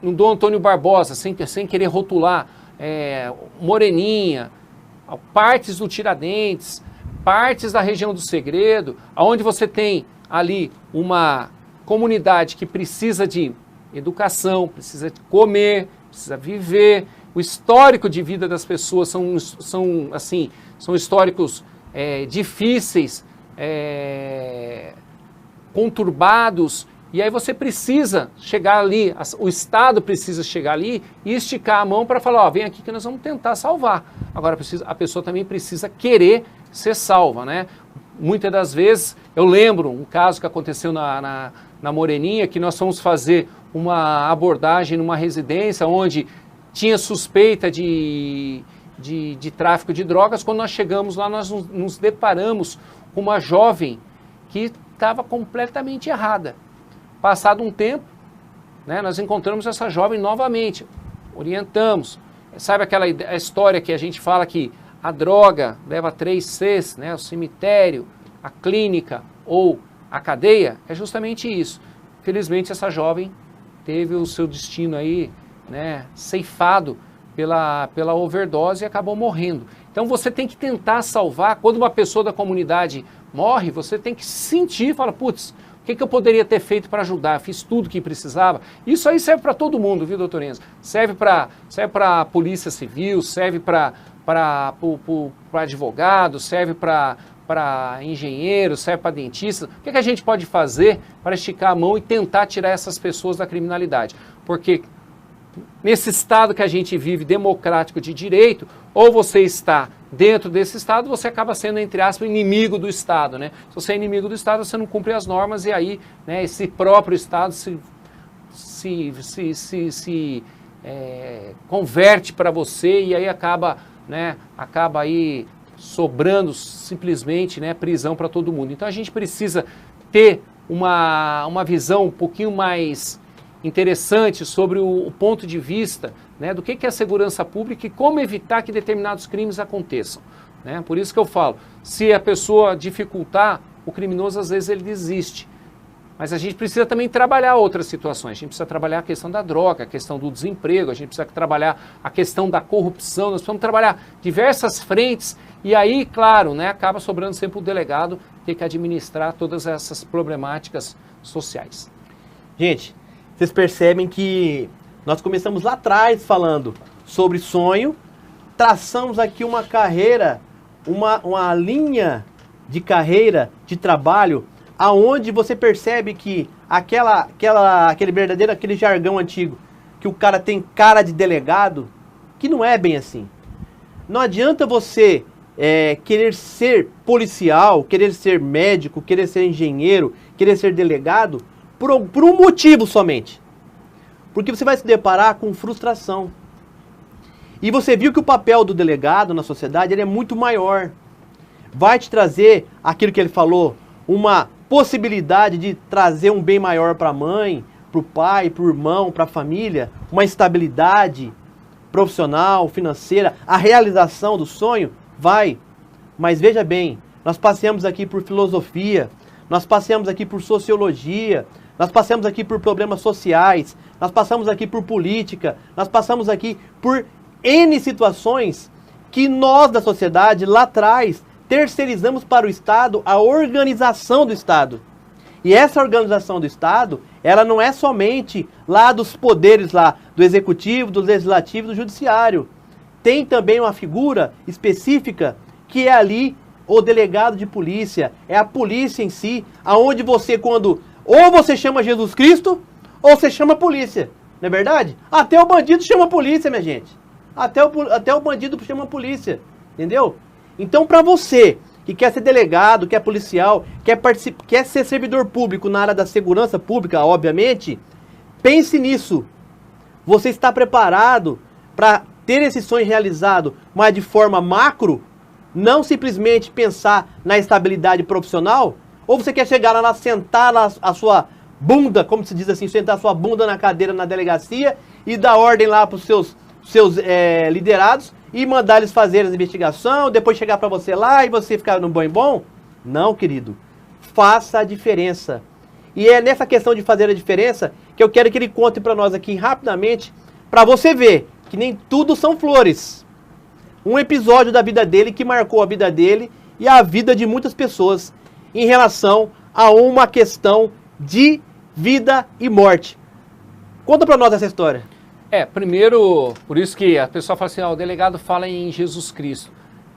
no Dom Antônio Barbosa, sem querer rotular, Moreninha, partes do Tiradentes, partes da região do Segredo, onde você tem ali uma comunidade que precisa de educação, precisa de comer, precisa viver. O histórico de vida das pessoas são históricos difíceis, conturbados, e aí você precisa chegar ali, o Estado precisa chegar ali e esticar a mão para falar, ó, vem aqui que nós vamos tentar salvar. Agora, a pessoa também precisa querer ser salva, né? Muitas das vezes, eu lembro um caso que aconteceu na Moreninha, que nós fomos fazer uma abordagem numa residência onde tinha suspeita de tráfico de drogas. Quando nós chegamos lá, nós nos deparamos com uma jovem que estava completamente errada. Passado um tempo, né, nós encontramos essa jovem novamente, orientamos. Sabe a história que a gente fala que a droga leva 3 Cs, né, o cemitério, a clínica ou a cadeia? É justamente isso. Felizmente essa jovem teve o seu destino aí, né, ceifado pela overdose e acabou morrendo. Então você tem que tentar salvar. Quando uma pessoa da comunidade morre, você tem que sentir e falar, putz, o que eu poderia ter feito para ajudar? Fiz tudo que precisava. Isso aí serve para todo mundo, viu, doutor Enzo? Serve para a polícia civil, serve para advogado, serve para engenheiro, serve para dentista. O que a gente pode fazer para esticar a mão e tentar tirar essas pessoas da criminalidade? Porque nesse Estado que a gente vive, democrático de direito, ou você está dentro desse Estado, você acaba sendo, entre aspas, inimigo do Estado, né? Se você é inimigo do Estado, você não cumpre as normas e aí, né, esse próprio Estado se converte para você e aí acaba aí sobrando simplesmente, né, prisão para todo mundo. Então a gente precisa ter uma visão um pouquinho mais interessante sobre o ponto de vista, né, do que é a segurança pública e como evitar que determinados crimes aconteçam, né? Por isso que eu falo, se a pessoa dificultar, o criminoso às vezes ele desiste. Mas a gente precisa também trabalhar outras situações. A gente precisa trabalhar a questão da droga, a questão do desemprego, a gente precisa trabalhar a questão da corrupção, nós precisamos trabalhar diversas frentes e aí, claro, né, acaba sobrando sempre o delegado ter que administrar todas essas problemáticas sociais. Gente, vocês percebem que nós começamos lá atrás falando sobre sonho, traçamos aqui uma carreira, uma linha de carreira, de trabalho, aonde você percebe que aquele jargão antigo, que o cara tem cara de delegado, que não é bem assim. Não adianta você querer ser policial, querer ser médico, querer ser engenheiro, querer ser delegado, por um motivo somente. Porque você vai se deparar com frustração. E você viu que o papel do delegado na sociedade ele é muito maior. Vai te trazer aquilo que ele falou, uma possibilidade de trazer um bem maior para a mãe, para o pai, para o irmão, para a família, uma estabilidade profissional, financeira, a realização do sonho, vai. Mas veja bem, nós passeamos aqui por filosofia, nós passeamos aqui por sociologia, nós passamos aqui por problemas sociais, nós passamos aqui por política, nós passamos aqui por N situações que nós da sociedade lá atrás terceirizamos para o Estado a organização do Estado. E essa organização do Estado, ela não é somente lá dos poderes lá, do Executivo, do Legislativo, do Judiciário. tem também uma figura específica que é ali o delegado de polícia, é a polícia em si, aonde você quando ou você chama Jesus Cristo ou você chama a polícia, não é verdade? Até o bandido chama a polícia, minha gente. Até o bandido chama a polícia, entendeu? Então para você que quer ser delegado, quer policial, quer ser servidor público na área da segurança pública, obviamente, pense nisso. Você está preparado para ter esse sonho realizado, mas de forma macro, não simplesmente pensar na estabilidade profissional? Ou você quer chegar lá, sentar a sua bunda, como se diz assim, sentar a sua bunda na cadeira na delegacia e dar ordem lá para os seus liderados e mandar eles fazerem as investigações, depois chegar para você lá e você ficar no bom? Não, querido. Faça a diferença. E é nessa questão de fazer a diferença que eu quero que ele conte para nós aqui rapidamente, para você ver que nem tudo são flores. Um episódio da vida dele que marcou a vida dele e a vida de muitas pessoas em relação a uma questão de vida e morte. Conta para nós essa história. Primeiro, por isso que a pessoa fala assim, o delegado fala em Jesus Cristo.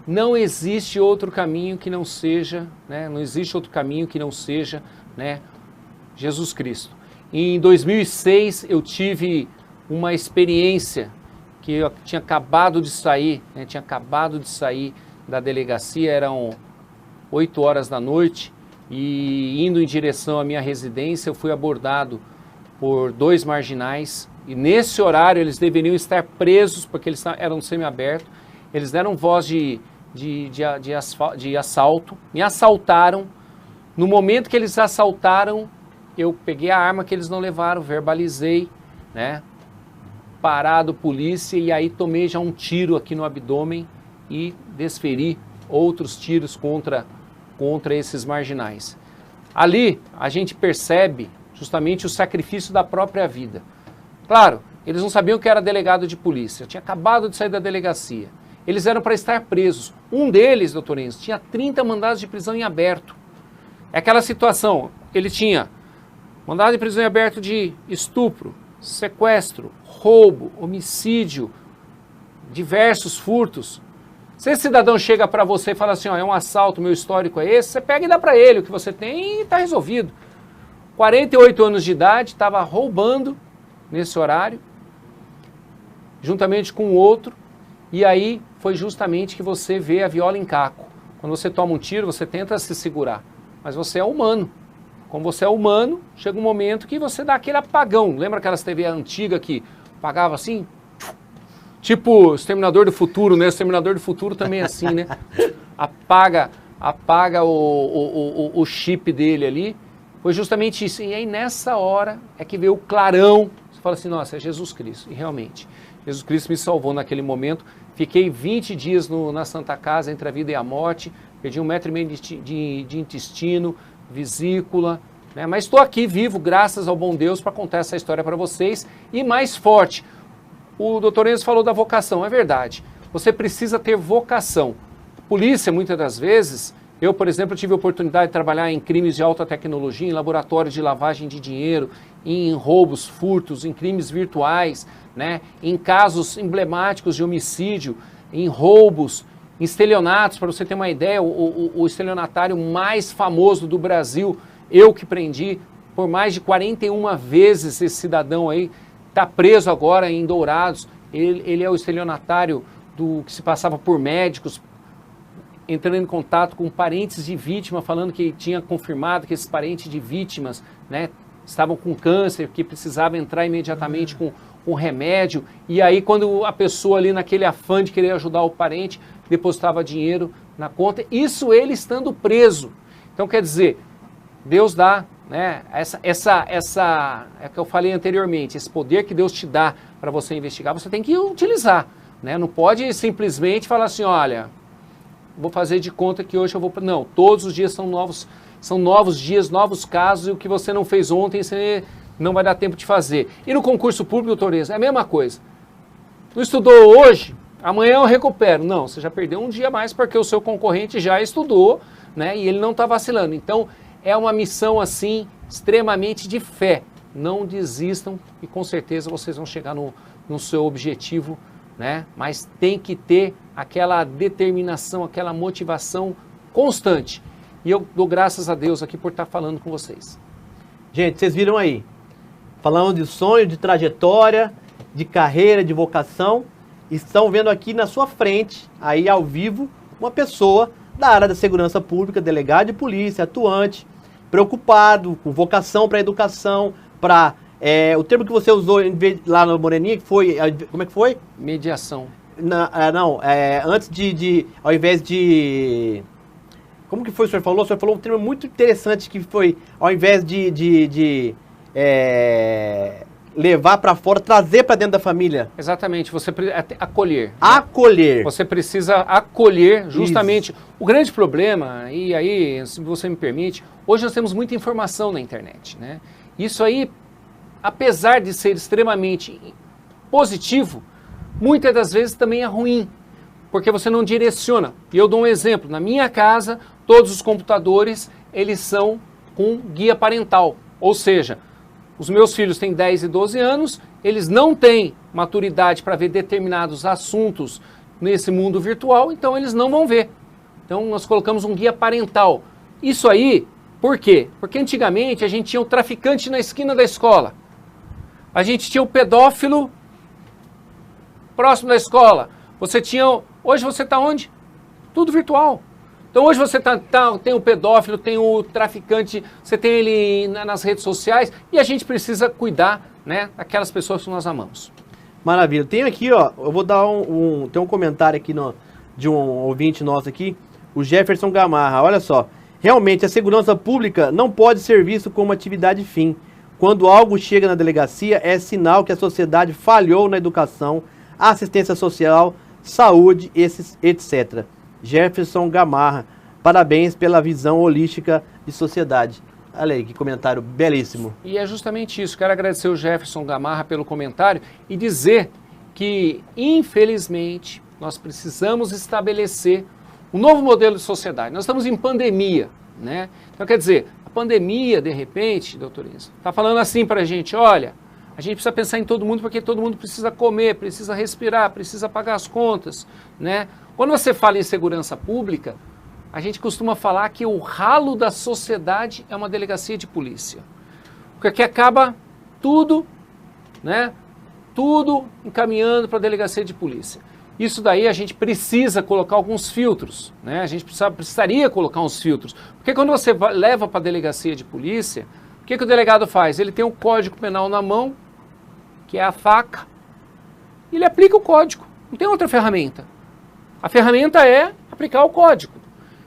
Não existe outro caminho que não seja, né? Não existe outro caminho que não seja, né, Jesus Cristo. Em 2006 eu tive uma experiência que eu tinha acabado de sair, da delegacia, eram 8 horas da noite e indo em direção à minha residência eu fui abordado por 2 marginais e nesse horário eles deveriam estar presos porque eles eram semiaberto, eles deram voz de assalto, me assaltaram. No momento que eles assaltaram, eu peguei a arma que eles não levaram, verbalizei, né? Parado, polícia, e aí tomei já um tiro aqui no abdômen e desferi outros tiros contra esses marginais. Ali a gente percebe justamente o sacrifício da própria vida. Claro, eles não sabiam que era delegado de polícia, eu tinha acabado de sair da delegacia. Eles eram para estar presos. Um deles, doutor Enzo, tinha 30 mandados de prisão em aberto. É aquela situação, ele tinha mandado de prisão em aberto de estupro, sequestro, roubo, homicídio, diversos furtos. Se esse cidadão chega para você e fala assim, é um assalto, meu histórico é esse, você pega e dá para ele o que você tem e está resolvido. 48 anos de idade, estava roubando nesse horário, juntamente com o outro, e aí foi justamente que você vê a viola em caco. Quando você toma um tiro, você tenta se segurar, mas você é humano. Como você é humano, chega um momento que você dá aquele apagão. Lembra aquelas TV antigas que apagava assim? Tipo Exterminador do Futuro, né? Exterminador do Futuro também é assim, né? Apaga o chip dele ali. Foi justamente isso. E aí nessa hora é que veio o clarão. Você fala assim, nossa, é Jesus Cristo. E realmente, Jesus Cristo me salvou naquele momento. Fiquei 20 dias na Santa Casa, entre a vida e a morte. Perdi 1,5 metro de intestino, vesícula, né? Mas estou aqui vivo, graças ao bom Deus, para contar essa história para vocês. E mais forte, o doutor Enzo falou da vocação, é verdade. Você precisa ter vocação. Polícia, muitas das vezes, eu, por exemplo, tive a oportunidade de trabalhar em crimes de alta tecnologia, em laboratórios de lavagem de dinheiro, em roubos, furtos, em crimes virtuais, né? Em casos emblemáticos de homicídio, em roubos, em estelionatos. Para você ter uma ideia, o estelionatário mais famoso do Brasil, eu que prendi por mais de 41 vezes esse cidadão aí, está preso agora em Dourados. Ele é o estelionatário que se passava por médicos, entrando em contato com parentes de vítima, falando que tinha confirmado que esses parentes de vítimas, né, estavam com câncer, que precisava entrar imediatamente com remédio. E aí quando a pessoa ali naquele afã de querer ajudar o parente, depositava dinheiro na conta, isso ele estando preso. Então quer dizer, Deus dá, né, é o que eu falei anteriormente, esse poder que Deus te dá para você investigar, você tem que utilizar, né? Não pode simplesmente falar assim, olha, vou fazer de conta que hoje eu vou... Não, todos os dias são novos dias, novos casos, e o que você não fez ontem, você não vai dar tempo de fazer. E no concurso público, doutor Enzo, é a mesma coisa. Não estudou hoje, amanhã eu recupero. Não, você já perdeu um dia a mais porque o seu concorrente já estudou, né, e ele não está vacilando. Então, é uma missão, assim, extremamente de fé. Não desistam e com certeza vocês vão chegar no seu objetivo né? Mas tem que ter aquela determinação, aquela motivação constante. E eu dou graças a Deus aqui por estar falando com vocês. Gente, vocês viram aí, falando de sonho, de trajetória, de carreira, de vocação, estão vendo aqui na sua frente, aí ao vivo, uma pessoa da área da segurança pública, delegado de polícia, atuante, preocupado, com vocação para a educação, para... o termo que você usou lá no Moreninha, que foi... Como é que foi? Mediação. Antes ao invés de... Como que foi o senhor falou? O senhor falou um termo muito interessante que foi, ao invés de levar para fora, trazer para dentro da família. Exatamente, você acolher. Né? Acolher. Você precisa acolher justamente. Isso. O grande problema, e aí, se você me permite, hoje nós temos muita informação na internet, né? Isso aí, apesar de ser extremamente positivo, muitas das vezes também é ruim, porque você não direciona. E eu dou um exemplo, na minha casa, todos os computadores, eles são com guia parental, ou seja, os meus filhos têm 10 e 12 anos, eles não têm maturidade para ver determinados assuntos nesse mundo virtual, então eles não vão ver. Então nós colocamos um guia parental. Isso aí, por quê? Porque antigamente a gente tinha o traficante na esquina da escola, a gente tinha o pedófilo próximo da escola, hoje você está onde? Tudo virtual. Então hoje você tem o pedófilo, tem o traficante, você tem ele nas redes sociais e a gente precisa cuidar, né, daquelas pessoas que nós amamos. Maravilha. Tem aqui, ó, eu vou dar tem um comentário aqui de um ouvinte nosso aqui, o Jefferson Gamarra. Olha só, realmente a segurança pública não pode ser visto como atividade fim. Quando algo chega na delegacia, é sinal que a sociedade falhou na educação, assistência social, saúde, etc. Jefferson Gamarra, parabéns pela visão holística de sociedade. Olha aí, que comentário belíssimo. E é justamente isso, quero agradecer o Jefferson Gamarra pelo comentário e dizer que, infelizmente, nós precisamos estabelecer um novo modelo de sociedade. Nós estamos em pandemia, né? Então, quer dizer, a pandemia, de repente, doutor Enzo, está falando assim para a gente, olha, a gente precisa pensar em todo mundo porque todo mundo precisa comer, precisa respirar, precisa pagar as contas, né? Quando você fala em segurança pública, a gente costuma falar que o ralo da sociedade é uma delegacia de polícia. Porque aqui acaba tudo, né? Tudo encaminhando para a delegacia de polícia. Isso daí a gente precisa colocar alguns filtros, né? A gente precisaria colocar uns filtros. Porque quando você leva para a delegacia de polícia, o que o delegado faz? Ele tem um código penal na mão, que é a faca, e ele aplica o código. Não tem outra ferramenta. A ferramenta é aplicar o código.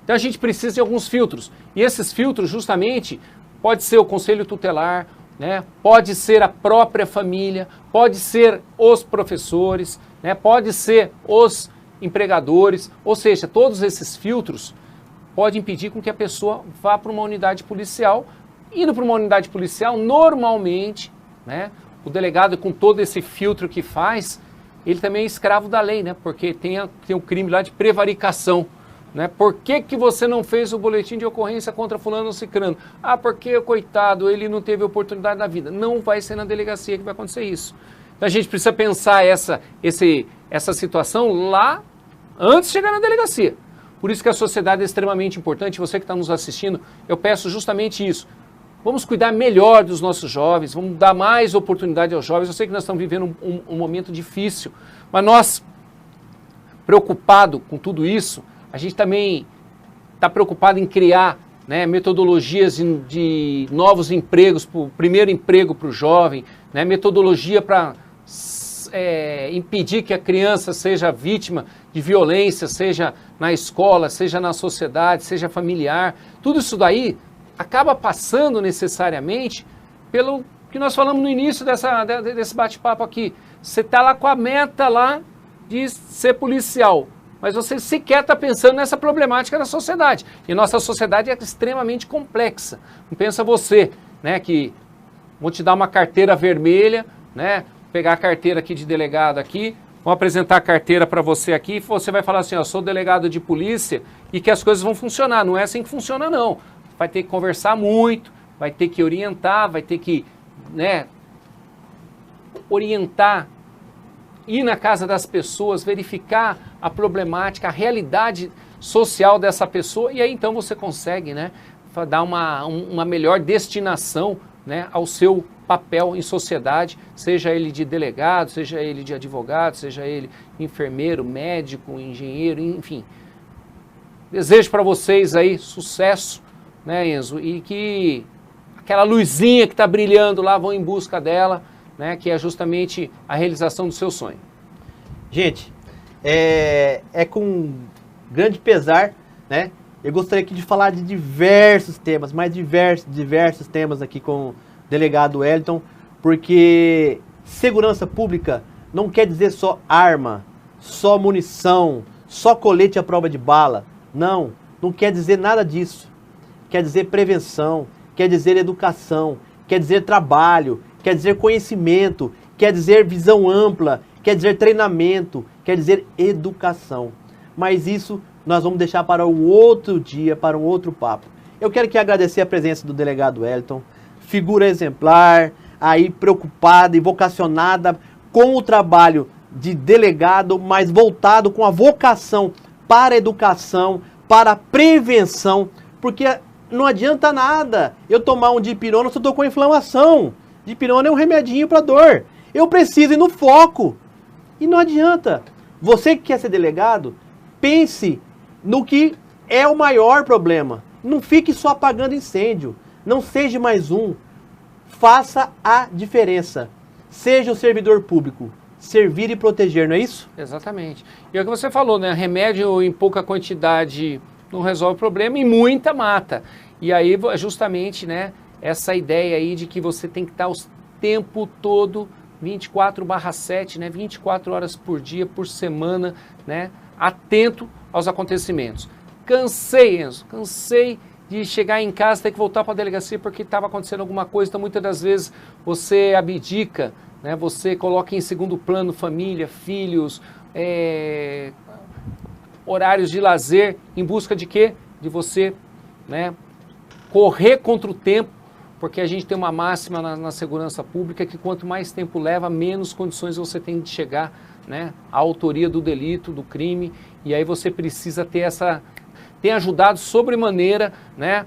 Então a gente precisa de alguns filtros. E esses filtros, justamente, pode ser o conselho tutelar, né? Pode ser a própria família, pode ser os professores, né? Pode ser os empregadores. Ou seja, todos esses filtros podem impedir com que a pessoa vá para uma unidade policial. Indo para uma unidade policial, normalmente, né? O delegado, com todo esse filtro que faz, ele também é escravo da lei, né? Porque tem o crime lá de prevaricação, né? Por que você não fez o boletim de ocorrência contra fulano ou cicrano? Ah, porque, coitado, ele não teve oportunidade na vida. Não vai ser na delegacia que vai acontecer isso. Então a gente precisa pensar essa situação lá antes de chegar na delegacia. Por isso que a sociedade é extremamente importante. Você que está nos assistindo, eu peço justamente isso. Vamos cuidar melhor dos nossos jovens, vamos dar mais oportunidade aos jovens. Eu sei que nós estamos vivendo um momento difícil, mas nós, preocupados com tudo isso, a gente também está preocupado em criar, né, metodologias de novos empregos, para o primeiro emprego para o jovem, né, metodologia para impedir que a criança seja vítima de violência, seja na escola, seja na sociedade, seja familiar. Tudo isso daí acaba passando necessariamente pelo que nós falamos no início desse bate-papo aqui. Você está lá com a meta lá de ser policial, mas você sequer está pensando nessa problemática da sociedade. E nossa sociedade é extremamente complexa. Não pensa você, né, que vou te dar uma carteira vermelha, né, pegar a carteira aqui de delegado aqui, vou apresentar a carteira para você aqui e você vai falar assim, ó, sou delegado de polícia e que as coisas vão funcionar. Não é assim que funciona, não. Vai ter que conversar muito, vai ter que orientar, vai ter que, né, orientar ir na casa das pessoas, verificar a problemática, a realidade social dessa pessoa, e aí então você consegue, né, dar uma melhor destinação, né, ao seu papel em sociedade, seja ele de delegado, seja ele de advogado, seja ele enfermeiro, médico, engenheiro, enfim. Desejo para vocês aí sucesso, né, Enzo, e que aquela luzinha que está brilhando lá, vão em busca dela, né, que é justamente a realização do seu sonho. Gente, é com grande pesar, né? Eu gostaria aqui de falar de diversos temas, mais diversos temas aqui com o delegado Wellington, porque segurança pública não quer dizer só arma, só munição, só colete à prova de bala. Não, não quer dizer nada disso. Quer dizer prevenção, quer dizer educação, quer dizer trabalho, quer dizer conhecimento, quer dizer visão ampla, quer dizer treinamento, quer dizer educação. Mas isso nós vamos deixar para um outro dia, para um outro papo. Eu quero agradecer a presença do delegado Wellington, figura exemplar, aí preocupada e vocacionada com o trabalho de delegado, mas voltado com a vocação para a educação, para a prevenção, porque não adianta nada eu tomar um dipirona se eu estou com inflamação. Dipirona é um remedinho para dor. Eu preciso ir no foco. E não adianta. Você que quer ser delegado, pense no que é o maior problema. Não fique só apagando incêndio. Não seja mais um. Faça a diferença. Seja o servidor público. Servir e proteger, não é isso? Exatamente. E é o que você falou, né? Remédio em pouca quantidade não resolve o problema e muita mata. E aí, justamente, né, essa ideia aí de que você tem que estar o tempo todo, 24/7, né, 24 horas por dia, por semana, né, atento aos acontecimentos. Cansei, Enzo, cansei de chegar em casa e ter que voltar para a delegacia porque estava acontecendo alguma coisa. Então, muitas das vezes, você abdica, né, você coloca em segundo plano família, filhos, horários de lazer, em busca de quê? De você, né, correr contra o tempo, porque a gente tem uma máxima na segurança pública que quanto mais tempo leva, menos condições você tem de chegar, né, à autoria do delito, do crime, e aí você precisa ter tem ajudado sobremaneira, né,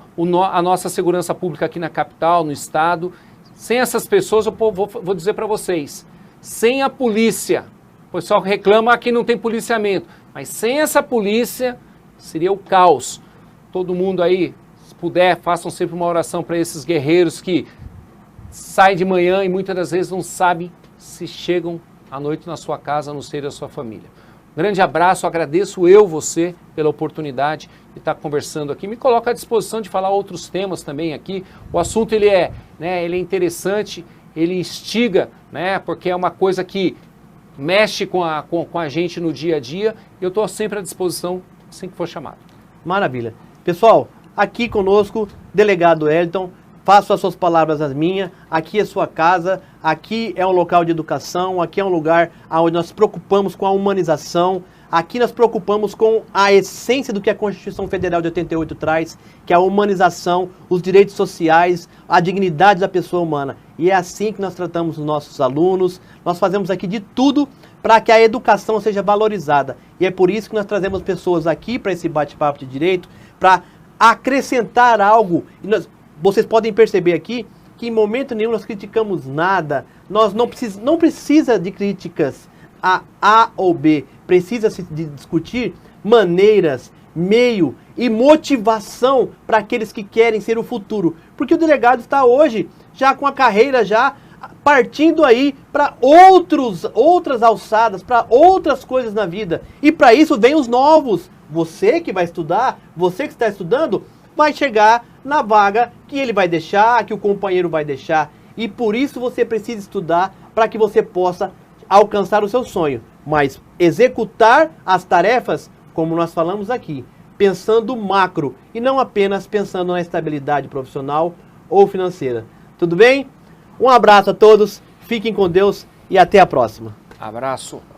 a nossa segurança pública aqui na capital, no estado. Sem essas pessoas, eu vou dizer para vocês, sem a polícia, o pessoal reclama que não tem policiamento, mas sem essa polícia seria o caos. Todo mundo aí, se puder, façam sempre uma oração para esses guerreiros que saem de manhã e muitas das vezes não sabem se chegam à noite na sua casa, no seio da sua família. Grande abraço, agradeço você pela oportunidade de estar conversando aqui. Me coloco à disposição de falar outros temas também aqui. O assunto ele é interessante, ele instiga, né, porque é uma coisa que mexe com a gente no dia a dia. Eu estou sempre à disposição, assim que for chamado. Maravilha. Pessoal, aqui conosco, delegado Wellington, faço as suas palavras as minhas, aqui é sua casa, aqui é um local de educação, aqui é um lugar onde nós nos preocupamos com a humanização, aqui nós preocupamos com a essência do que a Constituição Federal de 88 traz, que é a humanização, os direitos sociais, a dignidade da pessoa humana. E é assim que nós tratamos os nossos alunos, nós fazemos aqui de tudo para que a educação seja valorizada. E é por isso que nós trazemos pessoas aqui para esse bate-papo de direito, para acrescentar algo. Vocês podem perceber aqui que em momento nenhum nós criticamos nada. Nós não precisa de críticas a ou B. Precisa-se de discutir maneiras, meio e motivação para aqueles que querem ser o futuro. Porque o delegado está hoje já com a carreira já partindo aí para outras alçadas, para outras coisas na vida. E para isso vem os novos. Você que vai estudar, você que está estudando, vai chegar na vaga que ele vai deixar, que o companheiro vai deixar. E por isso você precisa estudar para que você possa alcançar o seu sonho. Mas executar as tarefas, como nós falamos aqui, pensando macro e não apenas pensando na estabilidade profissional ou financeira. Tudo bem? Um abraço a todos, fiquem com Deus e até a próxima. Abraço.